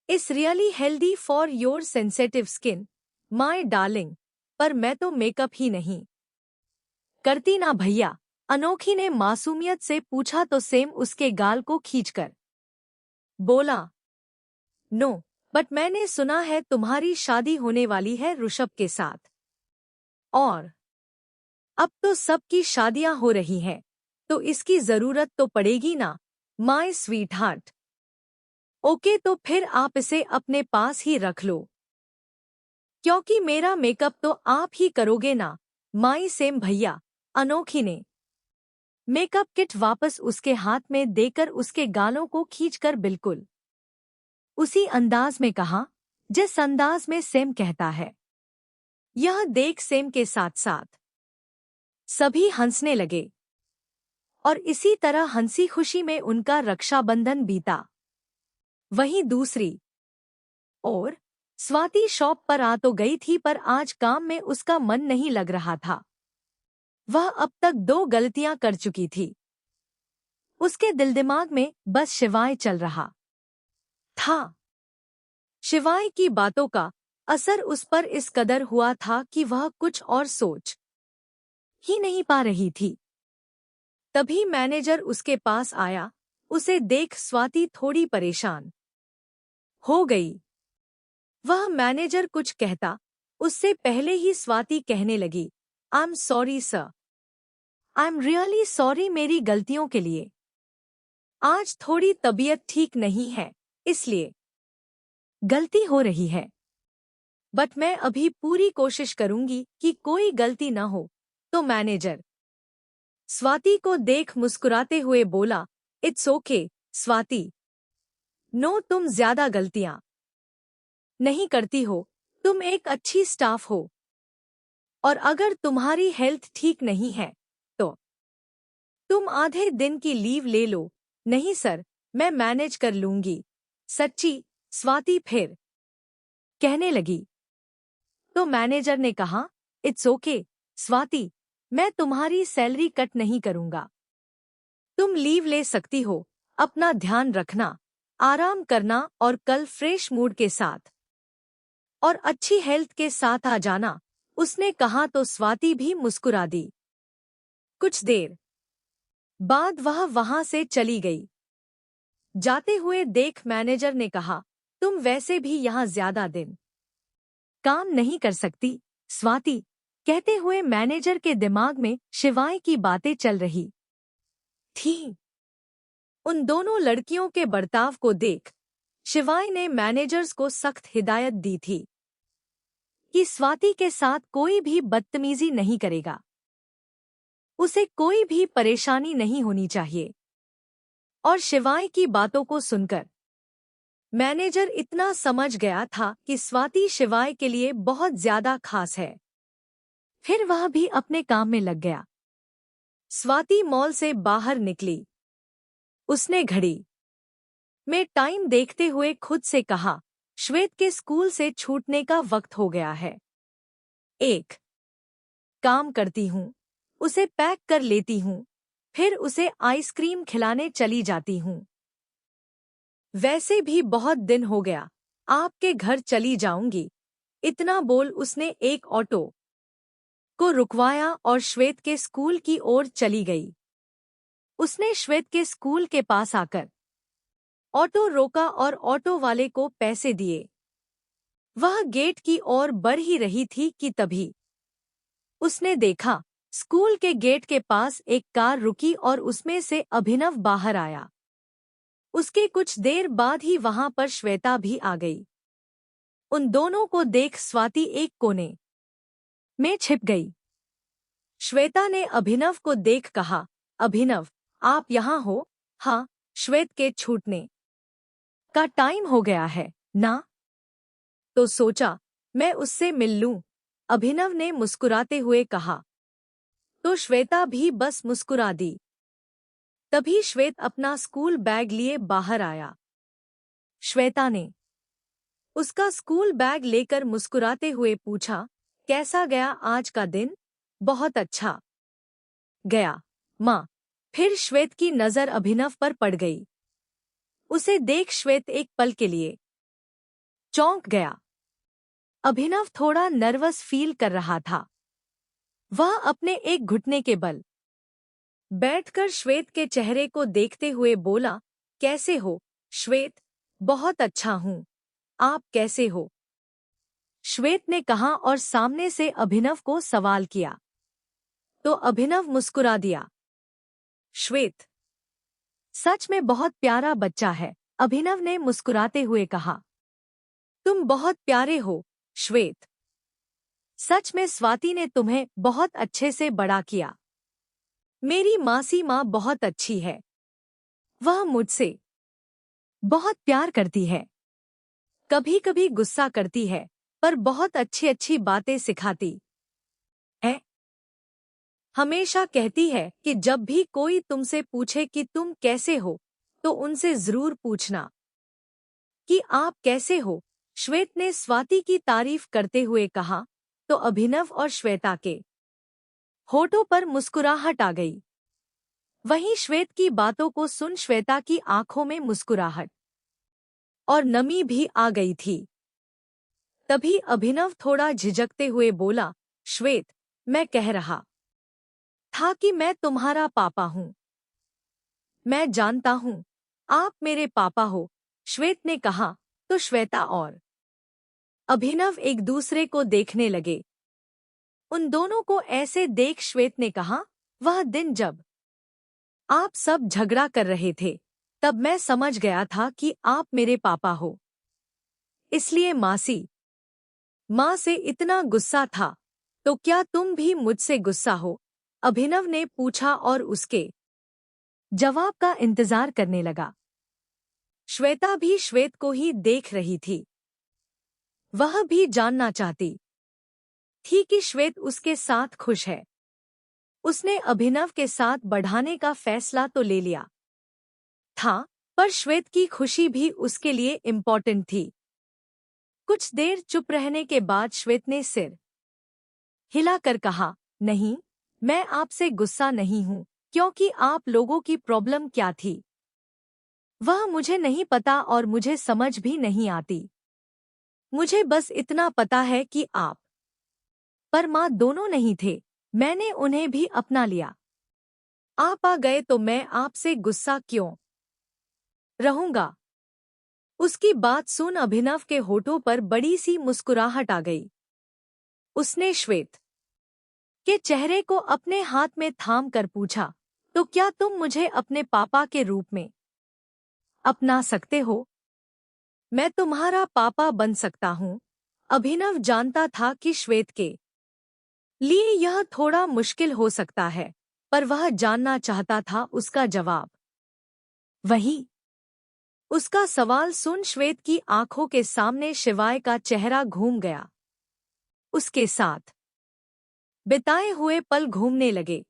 is really healthy for your sensitive skin my darling. पर मैं तो मेकअप ही नहीं करती ना भैया, अनोखी ने मासूमियत से पूछा तो सेम उसके गाल को खींचकर बोला, नो, बट मैंने सुना है तुम्हारी शादी होने वाली है ऋषभ के साथ। और अब तो सबकी शादियां हो रही हैं, तो इसकी जरूरत तो पड़ेगी ना, माय स्वीट हार्ट। ओके, तो फिर आप इसे अपने पास ही रख लो, क्योंकि मेरा मेकअप तो आप ही करोगे ना, माई सेम भैया। अनोखी ने मेकअप किट वापस उसके हाथ में देकर उसके गालों को खींचकर बिल्कुल उसी अंदाज में कहा जिस अंदाज में सेम कहता है। यह देख सेम के साथ साथ सभी हंसने लगे और इसी तरह हंसी खुशी में उनका रक्षाबंधन बीता। वहीं दूसरी ओर स्वाति शॉप पर आ तो गई थी, पर आज काम में उसका मन नहीं लग रहा था। वह अब तक 2 गलतियां कर चुकी थी। उसके दिल दिमाग में बस शिवाय चल रहा था। शिवाय की बातों का असर उस पर इस कदर हुआ था कि वह कुछ और सोच ही नहीं पा रही थी। तभी मैनेजर उसके पास आया। उसे देख स्वाति थोड़ी परेशान हो गई। वह मैनेजर कुछ कहता उससे पहले ही स्वाति कहने लगी, I am sorry sir, I am really sorry, मेरी गलतियों के लिए। आज थोड़ी तबीयत ठीक नहीं है, इसलिए गलती हो रही है, बट मैं अभी पूरी कोशिश करूंगी कि कोई गलती न हो। तो मैनेजर स्वाति को देख मुस्कुराते हुए बोला, इट्स ओके स्वाति, नो, तुम ज्यादा गलतियां नहीं करती हो, तुम एक अच्छी स्टाफ हो, और अगर तुम्हारी हेल्थ ठीक नहीं है तो तुम आधे दिन की लीव ले लो। नहीं सर, मैं मैनेज कर लूंगी, सच्ची, स्वाति फिर कहने लगी। तो मैनेजर ने कहा, इट्स ओके स्वाति, मैं तुम्हारी सैलरी कट नहीं करूंगा, तुम लीव ले सकती हो। अपना ध्यान रखना, आराम करना और कल फ्रेश मूड के साथ और अच्छी हेल्थ के साथ आ जाना। उसने कहा तो स्वाति भी मुस्कुरा दी। कुछ देर बाद वह वहां से चली गई। जाते हुए देख मैनेजर ने कहा, तुम वैसे भी यहाँ ज्यादा दिन काम नहीं कर सकती स्वाति। कहते हुए मैनेजर के दिमाग में शिवाय की बातें चल रही थीं। उन दोनों लड़कियों के बर्ताव को देख शिवाय ने मैनेजर्स को सख्त हिदायत दी थी कि स्वाति के साथ कोई भी बदतमीजी नहीं करेगा, उसे कोई भी परेशानी नहीं होनी चाहिए। और शिवाय की बातों को सुनकर मैनेजर इतना समझ गया था कि स्वाति शिवाय के लिए बहुत ज्यादा खास है। फिर वह भी अपने काम में लग गया। स्वाति मॉल से बाहर निकली। उसने घड़ी में टाइम देखते हुए खुद से कहा, श्वेत के स्कूल से छूटने का वक्त हो गया है। एक काम करती हूँ, उसे पैक कर लेती हूँ, फिर उसे आइसक्रीम खिलाने चली जाती हूँ। वैसे भी बहुत दिन हो गया, आपके घर चली जाऊंगी। इतना बोल उसने एक ऑटो को रुकवाया और श्वेत के स्कूल की ओर चली गई। उसने श्वेत के स्कूल के पास आकर ऑटो रोका और ऑटो वाले को पैसे दिए। वह गेट की ओर बढ़ ही रही थी कि तभी उसने देखा स्कूल के गेट के पास एक कार रुकी और उसमें से अभिनव बाहर आया। उसके कुछ देर बाद ही वहां पर श्वेता भी आ गई। उन दोनों को देख स्वाति एक कोने में छिप गई। श्वेता ने अभिनव को देख कहा, अभिनव, आप यहाँ हो? हाँ, श्वेत के छूटने का टाइम हो गया है ना, तो सोचा मैं उससे मिल लूं। अभिनव ने मुस्कुराते हुए कहा। तो श्वेता भी बस मुस्कुरा दी। तभी श्वेत अपना स्कूल बैग लिए बाहर आया। श्वेता ने उसका स्कूल बैग लेकर मुस्कुराते हुए पूछा, कैसा गया आज का दिन? बहुत अच्छा गया माँ। फिर श्वेत की नजर अभिनव पर पड़ गई। उसे देख श्वेत एक पल के लिए चौंक गया। अभिनव थोड़ा नर्वस फील कर रहा था। वह अपने एक घुटने के बल बैठकर श्वेत के चेहरे को देखते हुए बोला, कैसे हो श्वेत? बहुत अच्छा हूँ, आप कैसे हो? श्वेत ने कहा और सामने से अभिनव को सवाल किया। तो अभिनव मुस्कुरा दिया। श्वेत सच में बहुत प्यारा बच्चा है, अभिनव ने मुस्कुराते हुए कहा। तुम बहुत प्यारे हो, श्वेत। सच में स्वाति ने तुम्हें बहुत अच्छे से बड़ा किया। मेरी मासी माँ बहुत अच्छी है। वह मुझसे बहुत प्यार करती है। कभी कभी गुस्सा करती है, पर बहुत अच्छी अच्छी बातें सिखाती है। हमेशा कहती है कि जब भी कोई तुमसे पूछे कि तुम कैसे हो, तो उनसे जरूर पूछना कि आप कैसे हो। श्वेत ने स्वाति की तारीफ करते हुए कहा, तो अभिनव और श्वेता के होठों पर मुस्कुराहट आ गई। वहीं श्वेत की बातों को सुन श्वेता की आंखों में मुस्कुराहट और नमी भी आ गई थी। तभी अभिनव थोड़ा झिझकते हुए बोला, श्वेत, मैं कह रहा था कि मैं तुम्हारा पापा हूँ। मैं जानता हूँ आप मेरे पापा हो, श्वेत ने कहा। तो श्वेता और अभिनव एक दूसरे को देखने लगे। उन दोनों को ऐसे देख श्वेत ने कहा, वह दिन जब आप सब झगड़ा कर रहे थे, तब मैं समझ गया था कि आप मेरे पापा हो। इसलिए मासी माँ से इतना गुस्सा था। तो क्या तुम भी मुझसे गुस्सा हो? अभिनव ने पूछा और उसके जवाब का इंतजार करने लगा। श्वेता भी श्वेत को ही देख रही थी। वह भी जानना चाहती थी कि श्वेत उसके साथ खुश है। उसने अभिनव के साथ बढ़ाने का फैसला तो ले लिया था, पर श्वेत की खुशी भी उसके लिए इम्पोर्टेंट थी। कुछ देर चुप रहने के बाद श्वेत ने सिर हिलाकर कहा, नहीं, मैं आपसे गुस्सा नहीं हूँ, क्योंकि आप लोगों की प्रॉब्लम क्या थी वह मुझे नहीं पता और मुझे समझ भी नहीं आती। मुझे बस इतना पता है कि आप पर माँ दोनों नहीं थे। मैंने उन्हें भी अपना लिया। आप आ गए तो मैं आपसे गुस्सा क्यों रहूंगा? उसकी बात सुन अभिनव के होठों पर बड़ी सी मुस्कुराहट आ गई। उसने श्वेत के चेहरे को अपने हाथ में थाम कर पूछा, तो क्या तुम मुझे अपने पापा के रूप में अपना सकते हो? मैं तुम्हारा पापा बन सकता हूँ। अभिनव जानता था कि श्वेत के लिए यह थोड़ा मुश्किल हो सकता है, पर वह जानना चाहता था उसका जवाब। वही उसका सवाल सुन श्वेत की आंखों के सामने शिवाय का चेहरा घूम गया। उसके साथ बिताए हुए पल घूमने लगे।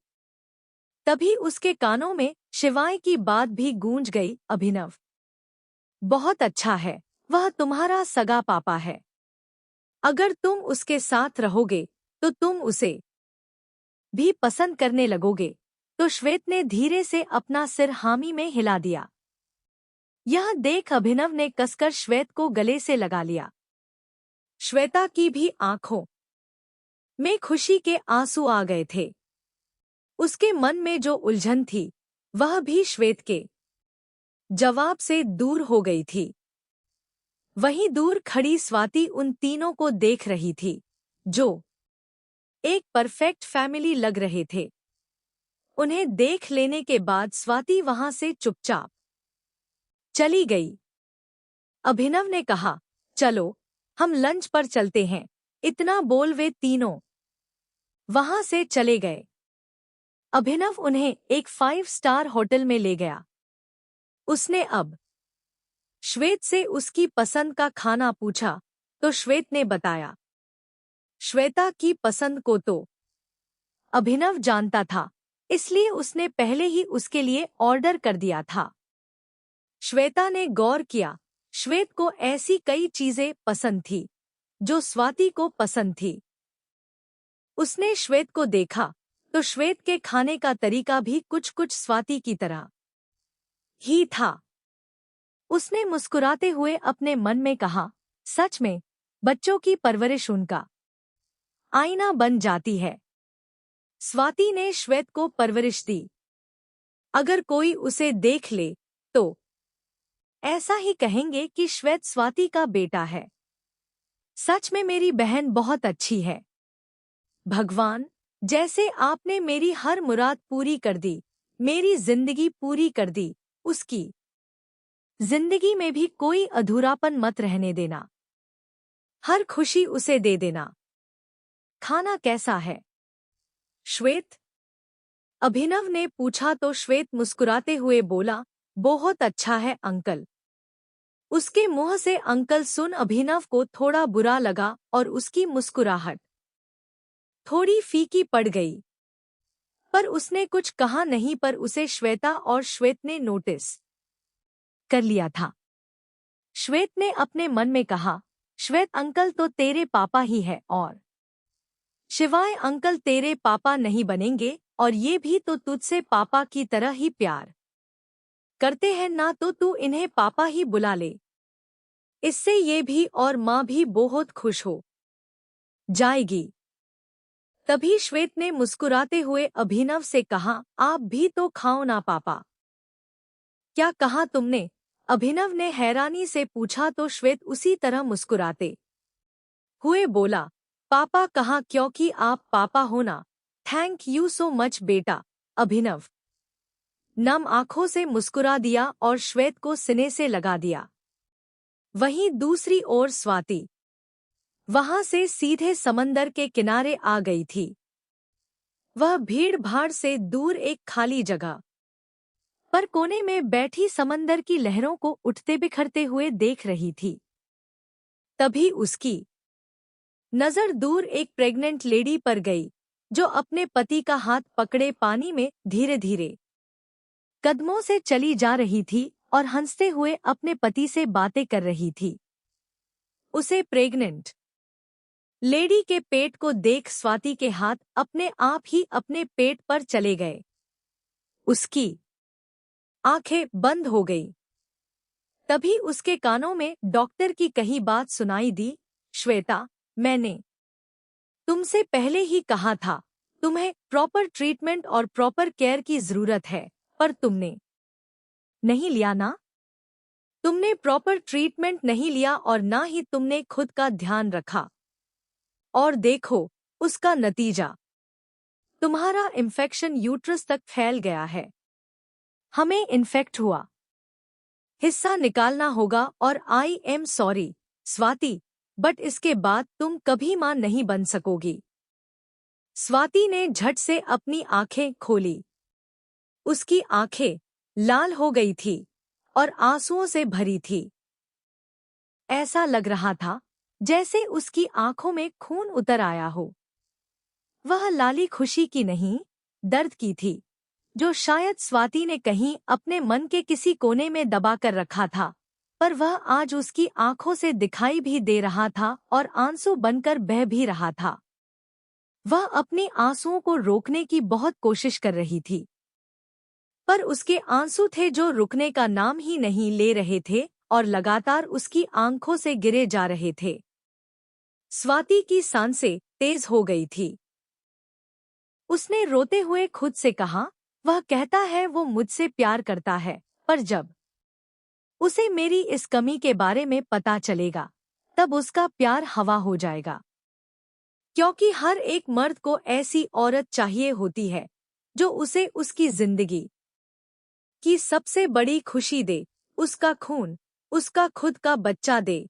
तभी उसके कानों में शिवाय की बात भी गूंज गई, अभिनव बहुत अच्छा है, वह तुम्हारा सगा पापा है। अगर तुम उसके साथ रहोगे तो तुम उसे भी पसंद करने लगोगे। तो श्वेत ने धीरे से अपना सिर हामी में हिला दिया। यह देख अभिनव ने कसकर श्वेत को गले से लगा लिया। श्वेता की भी आंखों में खुशी के आंसू आ गए थे। उसके मन में जो उलझन थी वह भी श्वेत के जवाब से दूर हो गई थी। वहीं दूर खड़ी स्वाति उन तीनों को देख रही थी, जो एक परफेक्ट फैमिली लग रहे थे। उन्हें देख लेने के बाद स्वाति वहां से चुपचाप चली गई। अभिनव ने कहा, चलो हम लंच पर चलते हैं। इतना बोल वे तीनों वहां से चले गए। अभिनव उन्हें एक 5 स्टार होटल में ले गया। उसने अब श्वेत से उसकी पसंद का खाना पूछा, तो श्वेत ने बताया। श्वेता की पसंद को तो अभिनव जानता था, इसलिए उसने पहले ही उसके लिए ऑर्डर कर दिया था। श्वेता ने गौर किया, श्वेत को ऐसी कई चीजें पसंद थी जो स्वाति को पसंद थी। उसने श्वेत को देखा तो श्वेत के खाने का तरीका भी कुछ कुछ स्वाति की तरह ही था। उसने मुस्कुराते हुए अपने मन में कहा, सच में बच्चों की परवरिश उनका आईना बन जाती है। स्वाति ने श्वेत को परवरिश दी। अगर कोई उसे देख ले तो ऐसा ही कहेंगे कि श्वेत स्वाति का बेटा है। सच में मेरी बहन बहुत अच्छी है। भगवान जैसे आपने मेरी हर मुराद पूरी कर दी, मेरी जिंदगी पूरी कर दी, उसकी जिंदगी में भी कोई अधूरापन मत रहने देना। हर खुशी उसे दे देना। खाना कैसा है, श्वेत? अभिनव ने पूछा तो श्वेत मुस्कुराते हुए बोला, बहुत अच्छा है अंकल। उसके मुंह से अंकल सुन अभिनव को थोड़ा बुरा लगा और उसकी मुस्कुराहट थोड़ी फीकी पड़ गई। पर उसने कुछ कहा नहीं, पर उसे श्वेता और श्वेत ने नोटिस कर लिया था। श्वेत ने अपने मन में कहा, श्वेत अंकल तो तेरे पापा ही है, और शिवाय अंकल तेरे पापा नहीं बनेंगे, और ये भी तो तुझसे पापा की तरह ही प्यार करते हैं ना, तो तू इन्हें पापा ही बुला ले। इससे ये भी और माँ भी बहुत खुश हो जाएगी। तभी श्वेत ने मुस्कुराते हुए अभिनव से कहा, आप भी तो खाओ ना पापा। क्या कहा तुमने? अभिनव ने हैरानी से पूछा तो श्वेत उसी तरह मुस्कुराते हुए बोला, पापा कहा, क्योंकि आप पापा हो ना। थैंक यू सो मच बेटा। अभिनव नम आंखों से मुस्कुरा दिया और श्वेत को सीने से लगा दिया। वहीं दूसरी ओर स्वाति वहां से सीधे समंदर के किनारे आ गई थी। वह भीड़ भाड़ से दूर एक खाली जगह पर कोने में बैठी समंदर की लहरों को उठते बिखरते हुए देख रही थी। तभी उसकी नजर दूर एक प्रेग्नेंट लेडी पर गई, जो अपने पति का हाथ पकड़े पानी में धीरे धीरे कदमों से चली जा रही थी और हंसते हुए अपने पति से बातें कर रही थी। उसे प्रेग्नेंट लेडी के पेट को देख स्वाति के हाथ अपने आप ही अपने पेट पर चले गए। उसकी आंखें बंद हो गई। तभी उसके कानों में डॉक्टर की कही बात सुनाई दी, श्वेता, मैंने तुमसे पहले ही कहा था, तुम्हें प्रॉपर ट्रीटमेंट और प्रॉपर केयर की जरूरत है, पर तुमने नहीं लिया ना। तुमने प्रॉपर ट्रीटमेंट नहीं लिया और ना ही तुमने खुद का ध्यान रखा। और देखो उसका नतीजा, तुम्हारा इन्फेक्शन यूट्रस तक फैल गया है। हमें इन्फेक्ट हुआ हिस्सा निकालना होगा और I am sorry Swati, but इसके बाद तुम कभी मां नहीं बन सकोगी। स्वाति ने झट से अपनी आंखें खोली। उसकी आंखें लाल हो गई थी और आंसुओं से भरी थी। ऐसा लग रहा था जैसे उसकी आंखों में खून उतर आया हो। वह लाली खुशी की नहीं, दर्द की थी, जो शायद स्वाति ने कहीं अपने मन के किसी कोने में दबा कर रखा था, पर वह आज उसकी आंखों से दिखाई भी दे रहा था और आंसू बनकर बह भी रहा था। वह अपने आंसुओं को रोकने की बहुत कोशिश कर रही थी, पर उसके आंसू थे जो रुकने का नाम ही नहीं ले रहे थे और लगातार उसकी आंखों से गिरे जा रहे थे। स्वाति की सांसें तेज हो गई थी। उसने रोते हुए खुद से कहा, वह कहता है वो मुझसे प्यार करता है, पर जब उसे मेरी इस कमी के बारे में पता चलेगा, तब उसका प्यार हवा हो जाएगा। क्योंकि हर एक मर्द को ऐसी औरत चाहिए होती है, जो उसे उसकी जिंदगी की सबसे बड़ी खुशी दे, उसका खून, उसका खुद का बच्चा दे।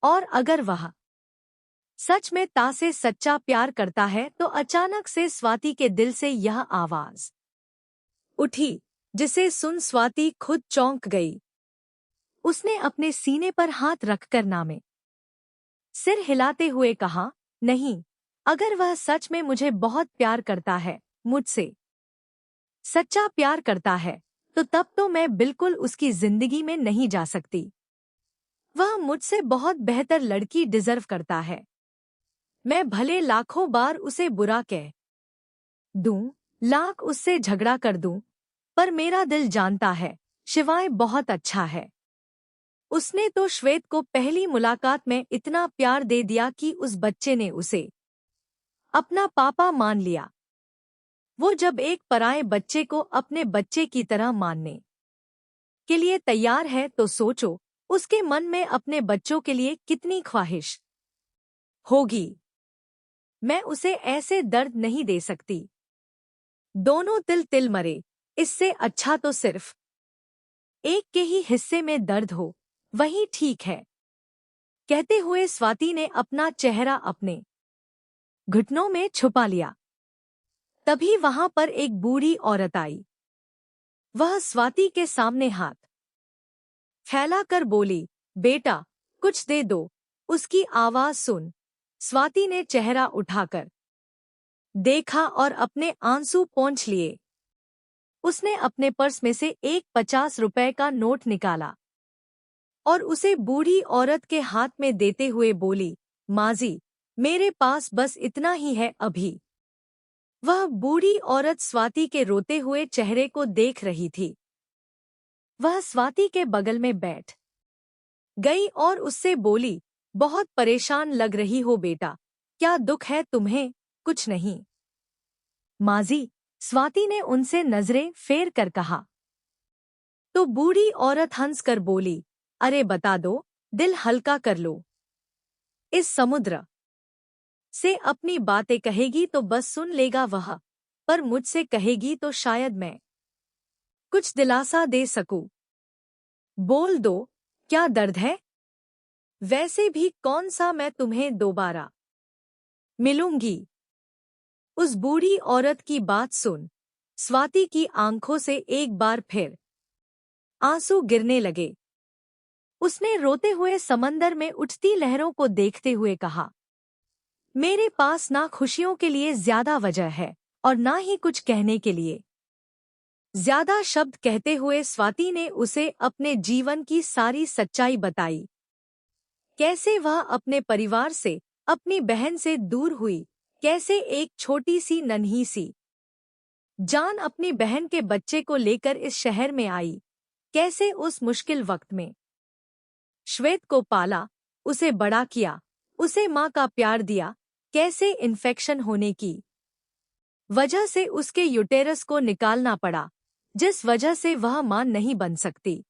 और अगर वह सच में ता से सच्चा प्यार करता है, तो अचानक से स्वाति के दिल से यह आवाज उठी, जिसे सुन स्वाति खुद चौंक गई। उसने अपने सीने पर हाथ रखकर नामे सिर हिलाते हुए कहा, नहीं, अगर वह सच में मुझे बहुत प्यार करता है, मुझसे सच्चा प्यार करता है, तो तब तो मैं बिल्कुल उसकी जिंदगी में नहीं जा सकती। वह मुझसे बहुत बेहतर लड़की डिजर्व करता है। मैं भले लाखों बार उसे बुरा कह दूं, लाख उससे झगड़ा कर दूं, पर मेरा दिल जानता है, शिवाय बहुत अच्छा है। उसने तो श्वेत को पहली मुलाकात में इतना प्यार दे दिया कि उस बच्चे ने उसे अपना पापा मान लिया। वो जब एक पराये बच्चे को अपने बच्चे की तरह मानने के लिए तैयार है, तो सोचो उसके मन में अपने बच्चों के लिए कितनी ख्वाहिश होगी। मैं उसे ऐसे दर्द नहीं दे सकती। दोनों तिल तिल मरे, इससे अच्छा तो सिर्फ एक के ही हिस्से में दर्द हो, वही ठीक है। कहते हुए स्वाति ने अपना चेहरा अपने घुटनों में छुपा लिया। तभी वहां पर एक बूढ़ी औरत आई। वह स्वाति के सामने हाथ फैलाकर बोली, बेटा, कुछ दे दो। उसकी आवाज सुन स्वाति ने चेहरा उठाकर देखा और अपने आंसू पोंछ लिए। उसने अपने पर्स में से एक 50 रुपए का नोट निकाला और उसे बूढ़ी औरत के हाथ में देते हुए बोली, माजी, मेरे पास बस इतना ही है अभी। वह बूढ़ी औरत स्वाति के रोते हुए चेहरे को देख रही थी। वह स्वाति के बगल में बैठ गई और उससे बोली, बहुत परेशान लग रही हो बेटा, क्या दुख है तुम्हें? कुछ नहीं माजी, स्वाति ने उनसे नजरें फेर कर कहा। तो बूढ़ी औरत हंसकर बोली, अरे बता दो, दिल हल्का कर लो। इस समुद्र से अपनी बातें कहेगी तो बस सुन लेगा वह, पर मुझसे कहेगी तो शायद मैं कुछ दिलासा दे सकूं। बोल दो, क्या दर्द है? वैसे भी कौन सा मैं तुम्हें दोबारा मिलूंगी। उस बूढ़ी औरत की बात सुन स्वाति की आंखों से एक बार फिर आंसू गिरने लगे। उसने रोते हुए समंदर में उठती लहरों को देखते हुए कहा, मेरे पास ना खुशियों के लिए ज्यादा वजह है और ना ही कुछ कहने के लिए ज्यादा शब्द। कहते हुए स्वाति ने उसे अपने जीवन की सारी सच्चाई बताई। कैसे वह अपने परिवार से, अपनी बहन से दूर हुई, कैसे एक छोटी सी नन्ही सी जान अपनी बहन के बच्चे को लेकर इस शहर में आई, कैसे उस मुश्किल वक्त में श्वेत को पाला, उसे बड़ा किया, उसे माँ का प्यार दिया, कैसे इन्फेक्शन होने की वजह से उसके यूटेरस को निकालना पड़ा, जिस वजह से वह मां नहीं बन सकती।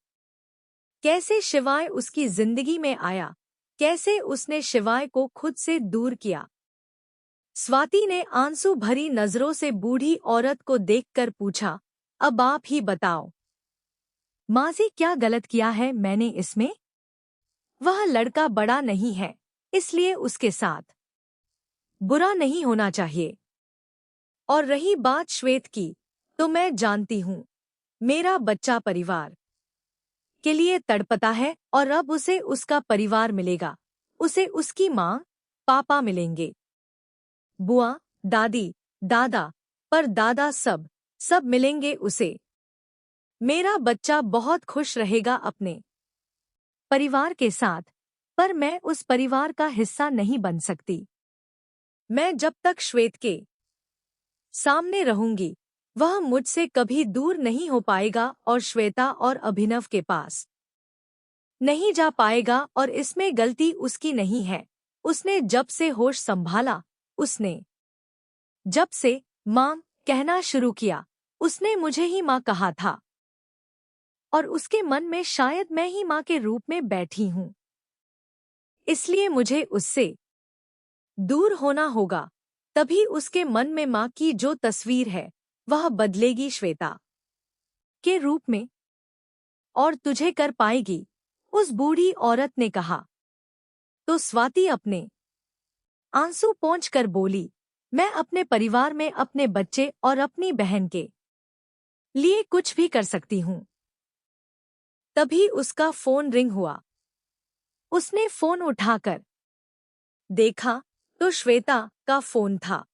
कैसे शिवाय उसकी जिंदगी में आया, कैसे उसने शिवाय को खुद से दूर किया। स्वाति ने आंसू भरी नजरों से बूढ़ी औरत को देखकर पूछा, अब आप ही बताओ माजी, क्या गलत किया है मैंने इसमें? वह लड़का बड़ा नहीं है, इसलिए उसके साथ बुरा नहीं होना चाहिए। और रही बात श्वेत की, तो मैं जानती हूँ मेरा बच्चा परिवार के लिए तड़पता है और अब उसे उसका परिवार मिलेगा, उसे उसकी माँ पापा मिलेंगे, बुआ, दादी, दादा, पर दादा, सब मिलेंगे उसे। मेरा बच्चा बहुत खुश रहेगा अपने परिवार के साथ, पर मैं उस परिवार का हिस्सा नहीं बन सकती। मैं जब तक श्वेत के सामने रहूंगी, वह मुझसे कभी दूर नहीं हो पाएगा और श्वेता और अभिनव के पास नहीं जा पाएगा। और इसमें गलती उसकी नहीं है। उसने जब से होश संभाला, उसने जब से मां कहना शुरू किया, उसने मुझे ही मां कहा था और उसके मन में शायद मैं ही मां के रूप में बैठी हूं। इसलिए मुझे उससे दूर होना होगा, तभी उसके मन में मां की जो तस्वीर है वह बदलेगी श्वेता के रूप में और तुझे कर पाएगी, उस बूढ़ी औरत ने कहा। तो स्वाति अपने आंसू पोंछकर बोली, मैं अपने परिवार में अपने बच्चे और अपनी बहन के लिए कुछ भी कर सकती हूँ। तभी उसका फोन रिंग हुआ। उसने फोन उठाकर देखा तो श्वेता का फोन था।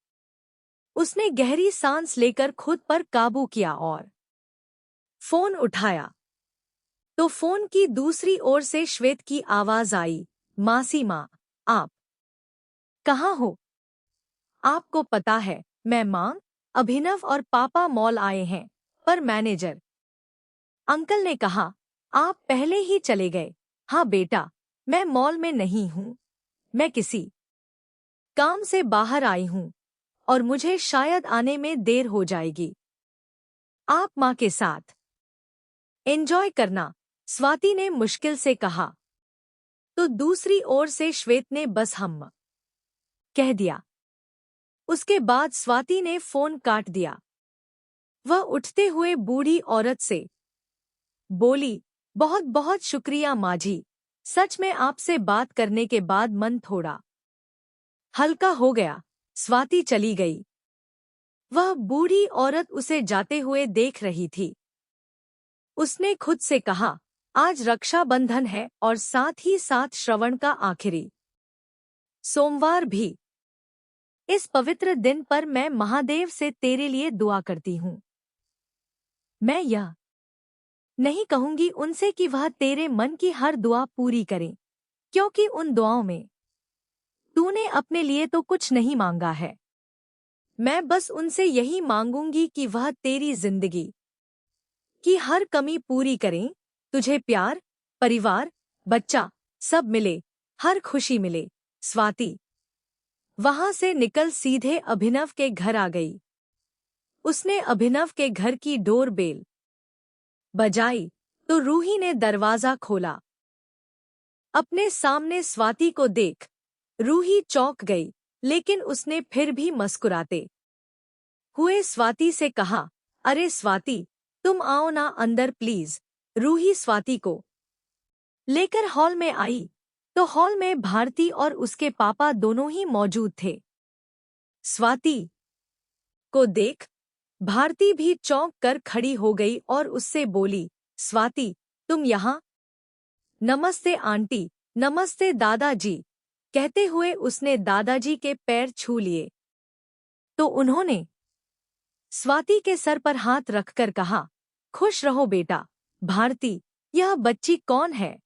उसने गहरी सांस लेकर खुद पर काबू किया और फोन उठाया तो फोन की दूसरी ओर से श्वेत की आवाज आई, मासी माँ, आप कहाँ हो? आपको पता है मैं माँ, अभिनव और पापा मॉल आए हैं, पर मैनेजर अंकल ने कहा आप पहले ही चले गए। हाँ बेटा, मैं मॉल में नहीं हूँ, मैं किसी काम से बाहर आई हूँ और मुझे शायद आने में देर हो जाएगी। आप माँ के साथ एंजॉय करना, स्वाति ने मुश्किल से कहा। तो दूसरी ओर से श्वेत ने बस हम कह दिया। उसके बाद स्वाति ने फोन काट दिया। वह उठते हुए बूढ़ी औरत से बोली, बहुत बहुत शुक्रिया माँ जी, सच में आपसे बात करने के बाद मन थोड़ा हल्का हो गया। स्वाति चली गई। वह बूढ़ी औरत उसे जाते हुए देख रही थी। उसने खुद से कहा, आज रक्षाबंधन है और साथ ही साथ श्रवण का आखिरी सोमवार भी। इस पवित्र दिन पर मैं महादेव से तेरे लिए दुआ करती हूँ। मैं यह नहीं कहूंगी उनसे कि वह तेरे मन की हर दुआ पूरी करें, क्योंकि उन दुआओं में तूने अपने लिए तो कुछ नहीं मांगा है। मैं बस उनसे यही मांगूंगी कि वह तेरी जिंदगी की हर कमी पूरी करें, तुझे प्यार, परिवार, बच्चा सब मिले, हर खुशी मिले। स्वाति वहां से निकल सीधे अभिनव के घर आ गई। उसने अभिनव के घर की डोर बेल बजाई तो रूही ने दरवाजा खोला। अपने सामने स्वाति को देख रूही चौंक गई, लेकिन उसने फिर भी मुस्कुराते हुए स्वाति से कहा, अरे स्वाति, तुम आओ ना अंदर प्लीज। रूही स्वाति को लेकर हॉल में आई तो हॉल में भारती और उसके पापा दोनों ही मौजूद थे। स्वाति को देख भारती भी चौंक कर खड़ी हो गई और उससे बोली, स्वाति तुम यहाँ? नमस्ते आंटी, नमस्ते दादाजी। कहते हुए उसने दादाजी के पैर छू लिए तो उन्होंने स्वाति के सर पर हाथ रखकर कहा, खुश रहो बेटा। भारती, यह बच्ची कौन है?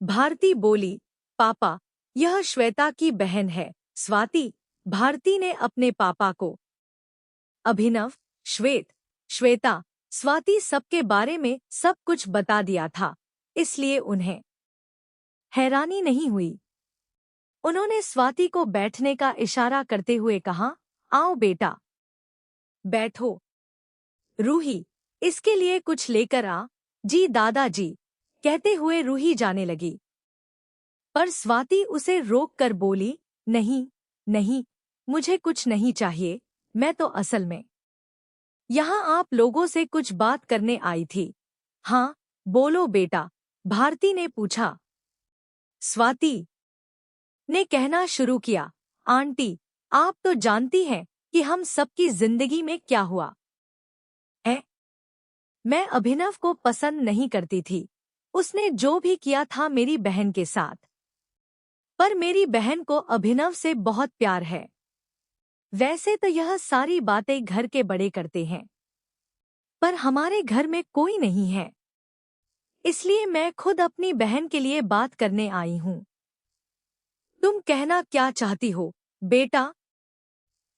भारती बोली, पापा, यह श्वेता की बहन है। स्वाति, भारती ने अपने पापा को अभिनव, श्वेता, स्वाति सबके बारे में सब कुछ बता दिया था, इसलिए उन्हें हैरानी नहीं हुई। उन्होंने स्वाति को बैठने का इशारा करते हुए कहा, आओ बेटा, बैठो। रूही, इसके लिए कुछ लेकर आ। जी दादाजी, कहते हुए रूही जाने लगी, पर स्वाति उसे रोक कर बोली, नहीं नहीं, मुझे कुछ नहीं चाहिए, मैं तो असल में यहाँ आप लोगों से कुछ बात करने आई थी। हाँ, बोलो बेटा, भारती ने पूछा। स्वाति ने कहना शुरू किया, आंटी, आप तो जानती हैं कि हम सबकी जिंदगी में क्या हुआ है। मैं अभिनव को पसंद नहीं करती थी। उसने जो भी किया था मेरी बहन के साथ, पर मेरी बहन को अभिनव से बहुत प्यार है। वैसे तो यह सारी बातें घर के बड़े करते हैं, पर हमारे घर में कोई नहीं है, इसलिए मैं खुद अपनी बहन के लिए बात करने आई हूँ। तुम कहना क्या चाहती हो बेटा?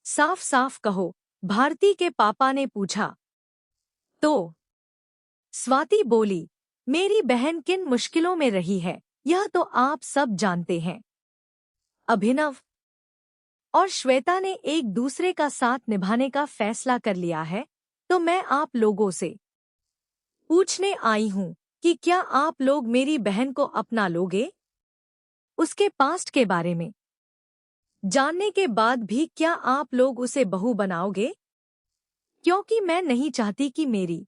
साफ साफ कहो, भारती के पापा ने पूछा। तो स्वाति बोली, मेरी बहन किन मुश्किलों में रही है यह तो आप सब जानते हैं। अभिनव और श्वेता ने एक दूसरे का साथ निभाने का फैसला कर लिया है, तो मैं आप लोगों से पूछने आई हूँ कि क्या आप लोग मेरी बहन को अपना लोगे? उसके पास्ट के बारे में जानने के बाद भी क्या आप लोग उसे बहू बनाओगे? क्योंकि मैं नहीं चाहती कि मेरी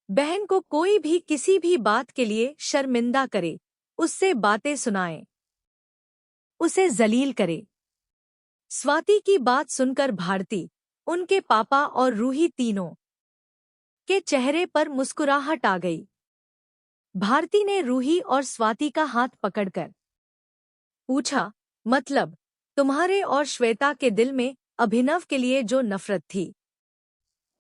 बहन को कोई भी किसी भी बात के लिए शर्मिंदा करे, उससे बातें सुनाए, उसे जलील करे। स्वाति की बात सुनकर भारती, उनके पापा और रूही तीनों के चेहरे पर मुस्कुराहट आ गई। भारती ने रूही और स्वाति का हाथ पकड़कर पूछा, मतलब तुम्हारे और श्वेता के दिल में अभिनव के लिए जो नफरत थी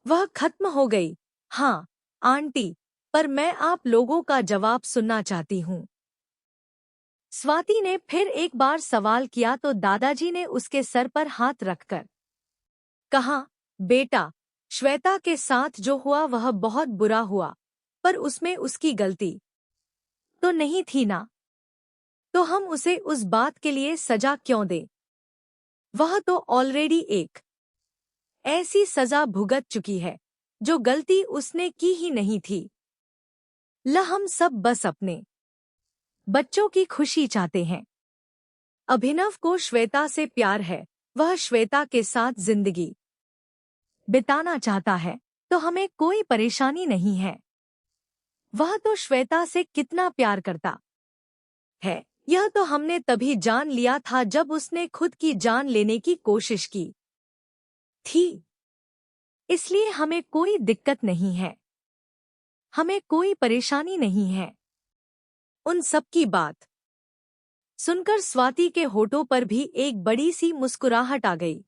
वह खत्म हो गई? हाँ आंटी, पर मैं आप लोगों का जवाब सुनना चाहती हूँ। स्वाति ने फिर एक बार सवाल किया तो दादाजी ने उसके सर पर हाथ रखकर कहा, बेटा, श्वेता के साथ जो हुआ वह बहुत बुरा हुआ, पर उसमें उसकी गलती तो नहीं थी ना, तो हम उसे उस बात के लिए सजा क्यों दें? वह तो ऑलरेडी एक ऐसी सजा भुगत चुकी है जो गलती उसने की ही नहीं थी। हम सब बस अपने बच्चों की खुशी चाहते हैं। अभिनव को श्वेता से प्यार है, वह श्वेता के साथ जिंदगी बिताना चाहता है तो हमें कोई परेशानी नहीं है। वह तो श्वेता से कितना प्यार करता है, यह तो हमने तभी जान लिया था जब उसने खुद की जान लेने की कोशिश की थी। इसलिए हमें कोई दिक्कत नहीं है, हमें कोई परेशानी नहीं है। उन सब की बात सुनकर स्वाति के होठों पर भी एक बड़ी सी मुस्कुराहट आ गई।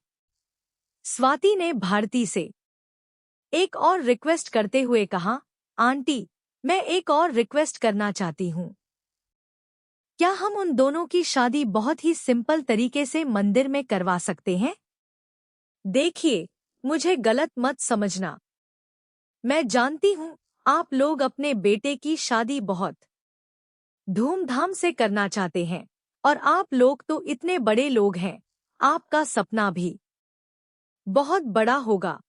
स्वाति ने भारती से एक और रिक्वेस्ट करते हुए कहा, आंटी, मैं एक और रिक्वेस्ट करना चाहती हूँ। क्या हम उन दोनों की शादी बहुत ही सिंपल तरीके से मंदिर में करवा सकते हैं? देखिए, मुझे गलत मत समझना। मैं जानती हूँ आप लोग अपने बेटे की शादी बहुत धूमधाम से करना चाहते हैं और आप लोग तो इतने बड़े लोग हैं, आपका सपना भी बहुत बड़ा होगा।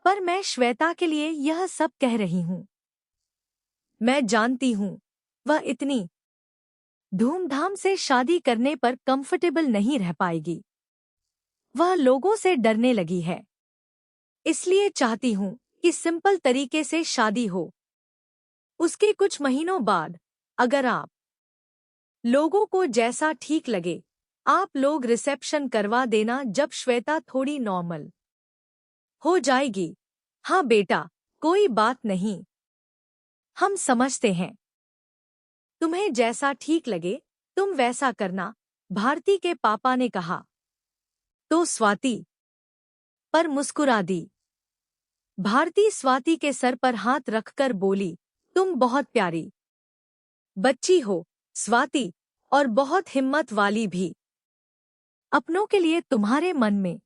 पर मैं श्वेता के लिए यह सब कह रही हूँ। मैं जानती हूँ वह इतनी धूमधाम से शादी करने पर कंफर्टेबल नहीं रह पाएगी। वह लोगों से डरने लगी है। इसलिए चाहती हूँ कि सिंपल तरीके से शादी हो। उसके कुछ महीनों बाद अगर आप लोगों को जैसा ठीक लगे, आप लोग रिसेप्शन करवा देना जब श्वेता थोड़ी नॉर्मल हो जाएगी। हाँ बेटा, कोई बात नहीं, हम समझते हैं। तुम्हें जैसा ठीक लगे तुम वैसा करना, भारती के पापा ने कहा। तो स्वाति पर मुस्कुरा दी। भारती स्वाति के सर पर हाथ रखकर बोली, तुम बहुत प्यारी बच्ची हो स्वाति, और बहुत हिम्मत वाली भी। अपनों के लिए तुम्हारे मन में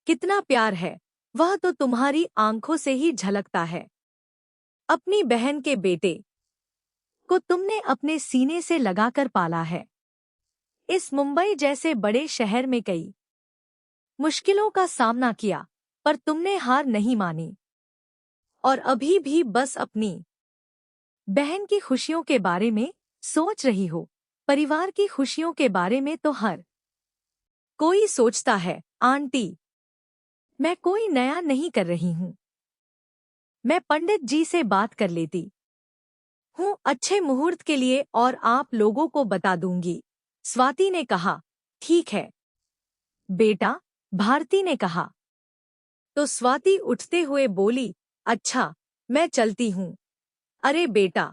कितना प्यार है वह तो तुम्हारी आंखों से ही झलकता है। अपनी बहन के बेटे को तुमने अपने सीने से लगाकर पाला है। इस मुंबई जैसे बड़े शहर में कई मुश्किलों का सामना किया, पर तुमने हार नहीं मानी और अभी भी बस अपनी बहन की खुशियों के बारे में सोच रही हो। परिवार की खुशियों के बारे में तो हर कोई सोचता है। आंटी, मैं कोई नया नहीं कर रही हूँ। मैं पंडित जी से बात कर लेती हूँ अच्छे मुहूर्त के लिए और आप लोगों को बता दूंगी। स्वाति ने कहा, ठीक है बेटा, भारती ने कहा। तो स्वाति उठते हुए बोली, अच्छा मैं चलती हूँ। अरे बेटा,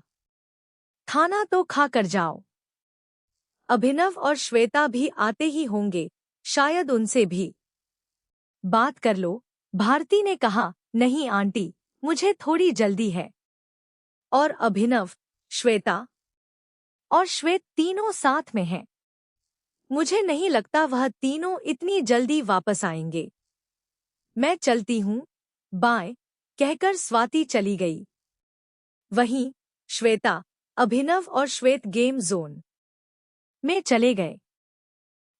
खाना तो खा कर जाओ। अभिनव और श्वेता भी आते ही होंगे, शायद उनसे भी बात कर लो। भारती ने कहा, नहीं आंटी, मुझे थोड़ी जल्दी है। और अभिनव, श्वेता और श्वेत तीनों साथ में हैं। मुझे नहीं लगता वह तीनों इतनी जल्दी वापस आएंगे। मैं चलती हूँ, बाय, कहकर स्वाति चली गई। वहीं श्वेता, अभिनव और श्वेत गेम जोन में चले गए।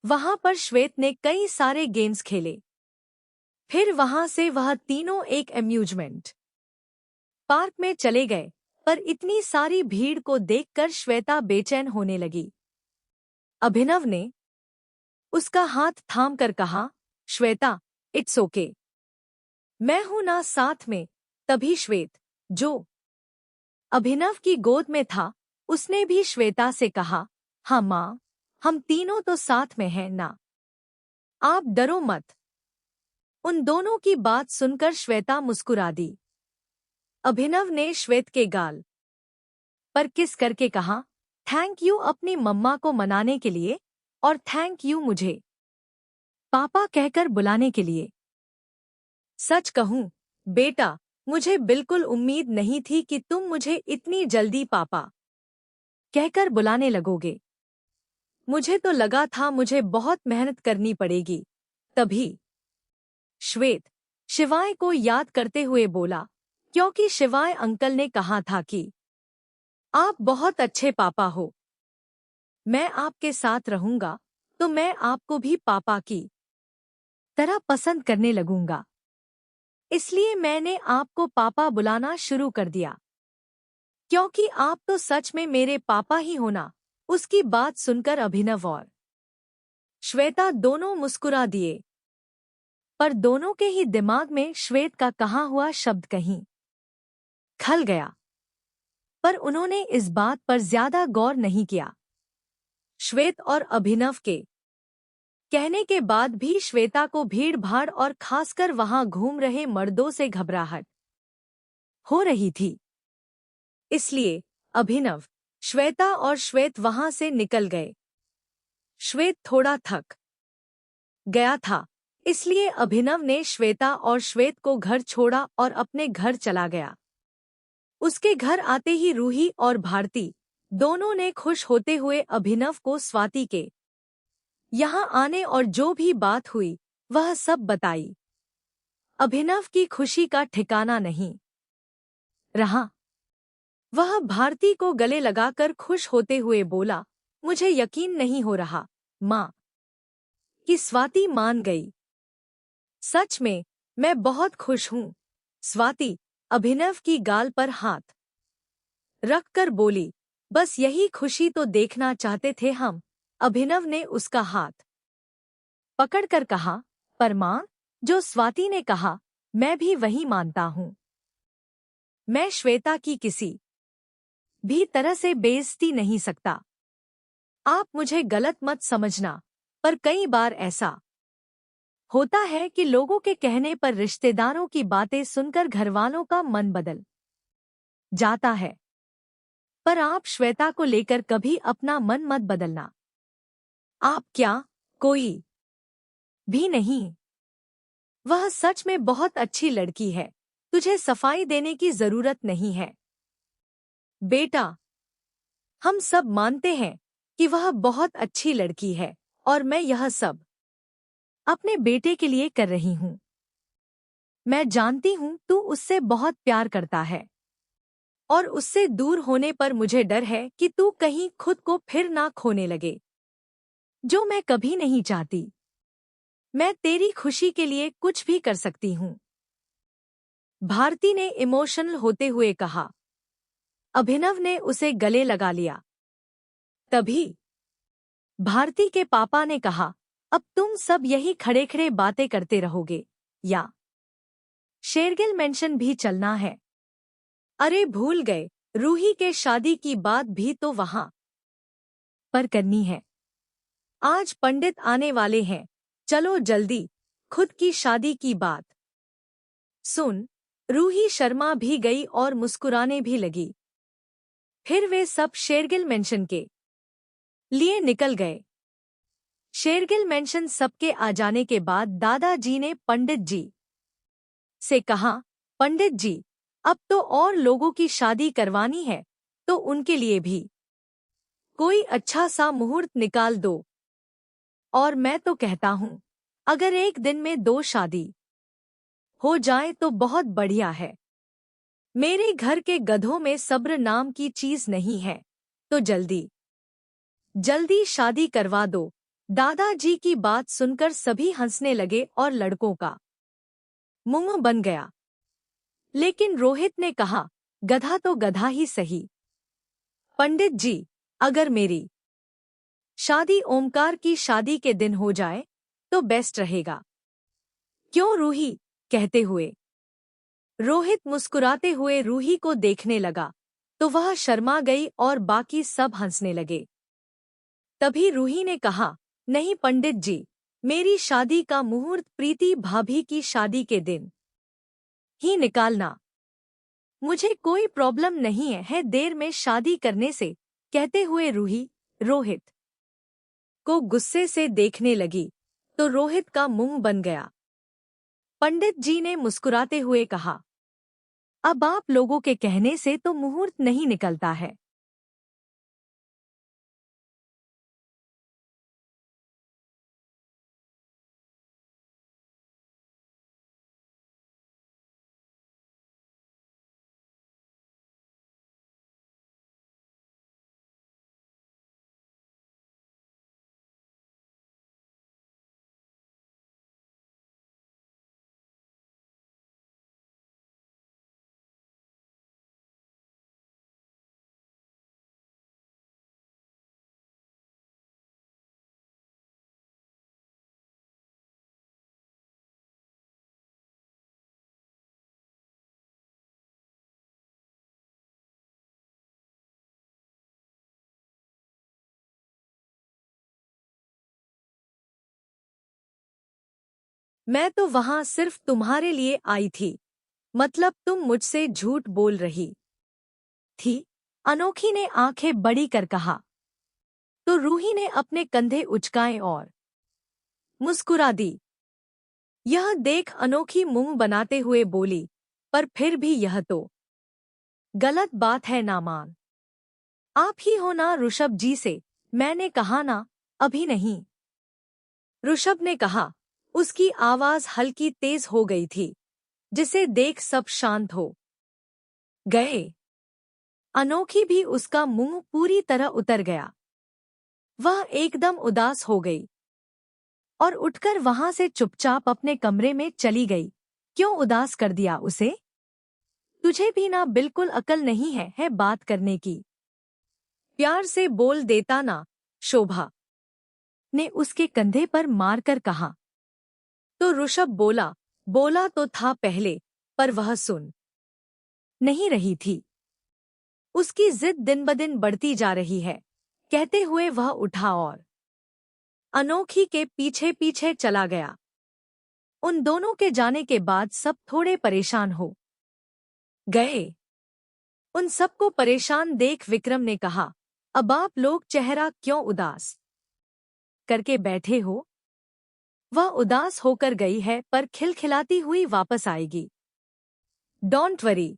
वहां पर श्वेत ने कई सारे गेम्स खेले। फिर वहां से वह तीनों एक अम्यूजमेंट पार्क में चले गए, पर इतनी सारी भीड़ को देखकर श्वेता बेचैन होने लगी। अभिनव ने उसका हाथ थामकर कहा, श्वेता, इट्स ओके, मैं हूं ना साथ में। तभी श्वेत, जो अभिनव की गोद में था, उसने भी श्वेता से कहा, हाँ माँ, हम तीनों तो साथ में हैं ना, आप डरो मत। उन दोनों की बात सुनकर श्वेता मुस्कुरा दी। अभिनव ने श्वेत के गाल पर किस करके कहा, थैंक यू अपनी मम्मा को मनाने के लिए, और थैंक यू मुझे पापा कहकर बुलाने के लिए। सच कहूँ बेटा, मुझे बिल्कुल उम्मीद नहीं थी कि तुम मुझे इतनी जल्दी पापा कहकर बुलाने लगोगे। मुझे तो लगा था मुझे बहुत मेहनत करनी पड़ेगी। तभी श्वेत शिवाय को याद करते हुए बोला, क्योंकि शिवाय अंकल ने कहा था कि आप बहुत अच्छे पापा हो। मैं आपके साथ रहूंगा तो मैं आपको भी पापा की तरह पसंद करने लगूंगा। इसलिए मैंने आपको पापा बुलाना शुरू कर दिया, क्योंकि आप तो सच में मेरे पापा ही हो ना। उसकी बात सुनकर अभिनव और श्वेता दोनों मुस्कुरा दिए, पर दोनों के ही दिमाग में श्वेत का कहा हुआ शब्द कहीं खल गया। पर उन्होंने इस बात पर ज्यादा गौर नहीं किया। श्वेत और अभिनव के कहने के बाद भी श्वेता को भीड़ भाड़ और खासकर वहां घूम रहे मर्दों से घबराहट हो रही थी। इसलिए अभिनव, श्वेता और श्वेत वहां से निकल गए। श्वेत थोड़ा थक गया था, इसलिए अभिनव ने श्वेता और श्वेत को घर छोड़ा और अपने घर चला गया। उसके घर आते ही रूही और भारती दोनों ने खुश होते हुए अभिनव को स्वाति के यहाँ आने और जो भी बात हुई वह सब बताई। अभिनव की खुशी का ठिकाना नहीं रहा। वह भारती को गले लगाकर खुश होते हुए बोला, मुझे यकीन नहीं हो रहा माँ कि स्वाति मान गई। सच में मैं बहुत खुश हूँ। स्वाति अभिनव की गाल पर हाथ रखकर बोली, बस यही खुशी तो देखना चाहते थे हम। अभिनव ने उसका हाथ पकड़कर कहा, पर माँ, जो स्वाति ने कहा मैं भी वही मानता हूँ। मैं श्वेता की किसी भी तरह से बेइज्जती नहीं सकता। आप मुझे गलत मत समझना, पर कई बार ऐसा होता है कि लोगों के कहने पर रिश्तेदारों की बातें सुनकर घरवालों का मन बदल जाता है। पर आप श्वेता को लेकर कभी अपना मन मत बदलना। आप क्या कोई भी नहीं। वह सच में बहुत अच्छी लड़की है, तुझे सफाई देने की जरूरत नहीं है। बेटा, हम सब मानते हैं कि वह बहुत अच्छी लड़की है और मैं यह सब अपने बेटे के लिए कर रही हूँ। मैं जानती हूँ तू उससे बहुत प्यार करता है और उससे दूर होने पर मुझे डर है कि तू कहीं खुद को फिर ना खोने लगे, जो मैं कभी नहीं चाहती। मैं तेरी खुशी के लिए कुछ भी कर सकती हूँ। भारती ने इमोशनल होते हुए कहा। अभिनव ने उसे गले लगा लिया। तभी भारती के पापा ने कहा, अब तुम सब यही खड़े खड़े बातें करते रहोगे या शेरगिल मेंशन भी चलना है? अरे भूल गए, रूही के शादी की बात भी तो वहां पर करनी है। आज पंडित आने वाले हैं, चलो जल्दी खुद की शादी की बात सुन। रूही शर्मा भी गई और मुस्कुराने भी लगी। फिर वे सब शेरगिल मेंशन के लिए निकल गए। शेरगिल मेंशन सबके आ जाने के बाद दादाजी ने पंडित जी से कहा, पंडित जी, अब तो और लोगों की शादी करवानी है, तो उनके लिए भी कोई अच्छा सा मुहूर्त निकाल दो। और मैं तो कहता हूँ, अगर एक दिन में 2 शादी हो जाए तो बहुत बढ़िया है। मेरे घर के गधों में सब्र नाम की चीज नहीं है, तो जल्दी जल्दी शादी करवा दो। दादाजी की बात सुनकर सभी हंसने लगे और लड़कों का मुंह बन गया। लेकिन रोहित ने कहा, गधा तो गधा ही सही। पंडित जी, अगर मेरी शादी ओमकार की शादी के दिन हो जाए तो बेस्ट रहेगा। क्यों रूही? कहते हुए रोहित मुस्कुराते हुए रूही को देखने लगा, तो वह शर्मा गई और बाकी सब हंसने लगे। तभी रूही ने कहा, नहीं पंडित जी, मेरी शादी का मुहूर्त प्रीति भाभी की शादी के दिन ही निकालना। मुझे कोई प्रॉब्लम नहीं है देर में शादी करने से। कहते हुए रूही रोहित को गुस्से से देखने लगी, तो रोहित का मुंह बन गया। पंडित जी ने मुस्कुराते हुए कहा, अब आप लोगों के कहने से तो मुहूर्त नहीं निकलता है। मैं तो वहां सिर्फ तुम्हारे लिए आई थी। मतलब तुम मुझसे झूठ बोल रही थी? अनोखी ने आंखें बड़ी कर कहा। तो रूही ने अपने कंधे उचकाए और मुस्कुरा दी। यह देख अनोखी मुंह बनाते हुए बोली, पर फिर भी यह तो गलत बात है ना मान। आप ही हो ना ऋषभ जी से? मैंने कहा ना, अभी नहीं। ऋषभ ने कहा। उसकी आवाज हल्की तेज हो गई थी, जिसे देख सब शांत हो गए। अनोखी भी उसका मुंह पूरी तरह उतर गया। वह एकदम उदास हो गई और उठकर वहां से चुपचाप अपने कमरे में चली गई। क्यों उदास कर दिया उसे? तुझे भी ना बिल्कुल अकल नहीं है बात करने की। प्यार से बोल देता ना, शोभा ने उसके कंधे पर मारकर कहा। तो ऋषभ बोला, बोला तो था पहले, पर वह सुन नहीं रही थी। उसकी जिद दिन ब दिन बढ़ती जा रही है। कहते हुए वह उठा और अनोखी के पीछे पीछे चला गया। उन दोनों के जाने के बाद सब थोड़े परेशान हो गए। उन सबको परेशान देख विक्रम ने कहा, अब आप लोग चेहरा क्यों उदास करके बैठे हो? वह उदास होकर गई है पर खिलखिलाती हुई वापस आएगी। Don't worry.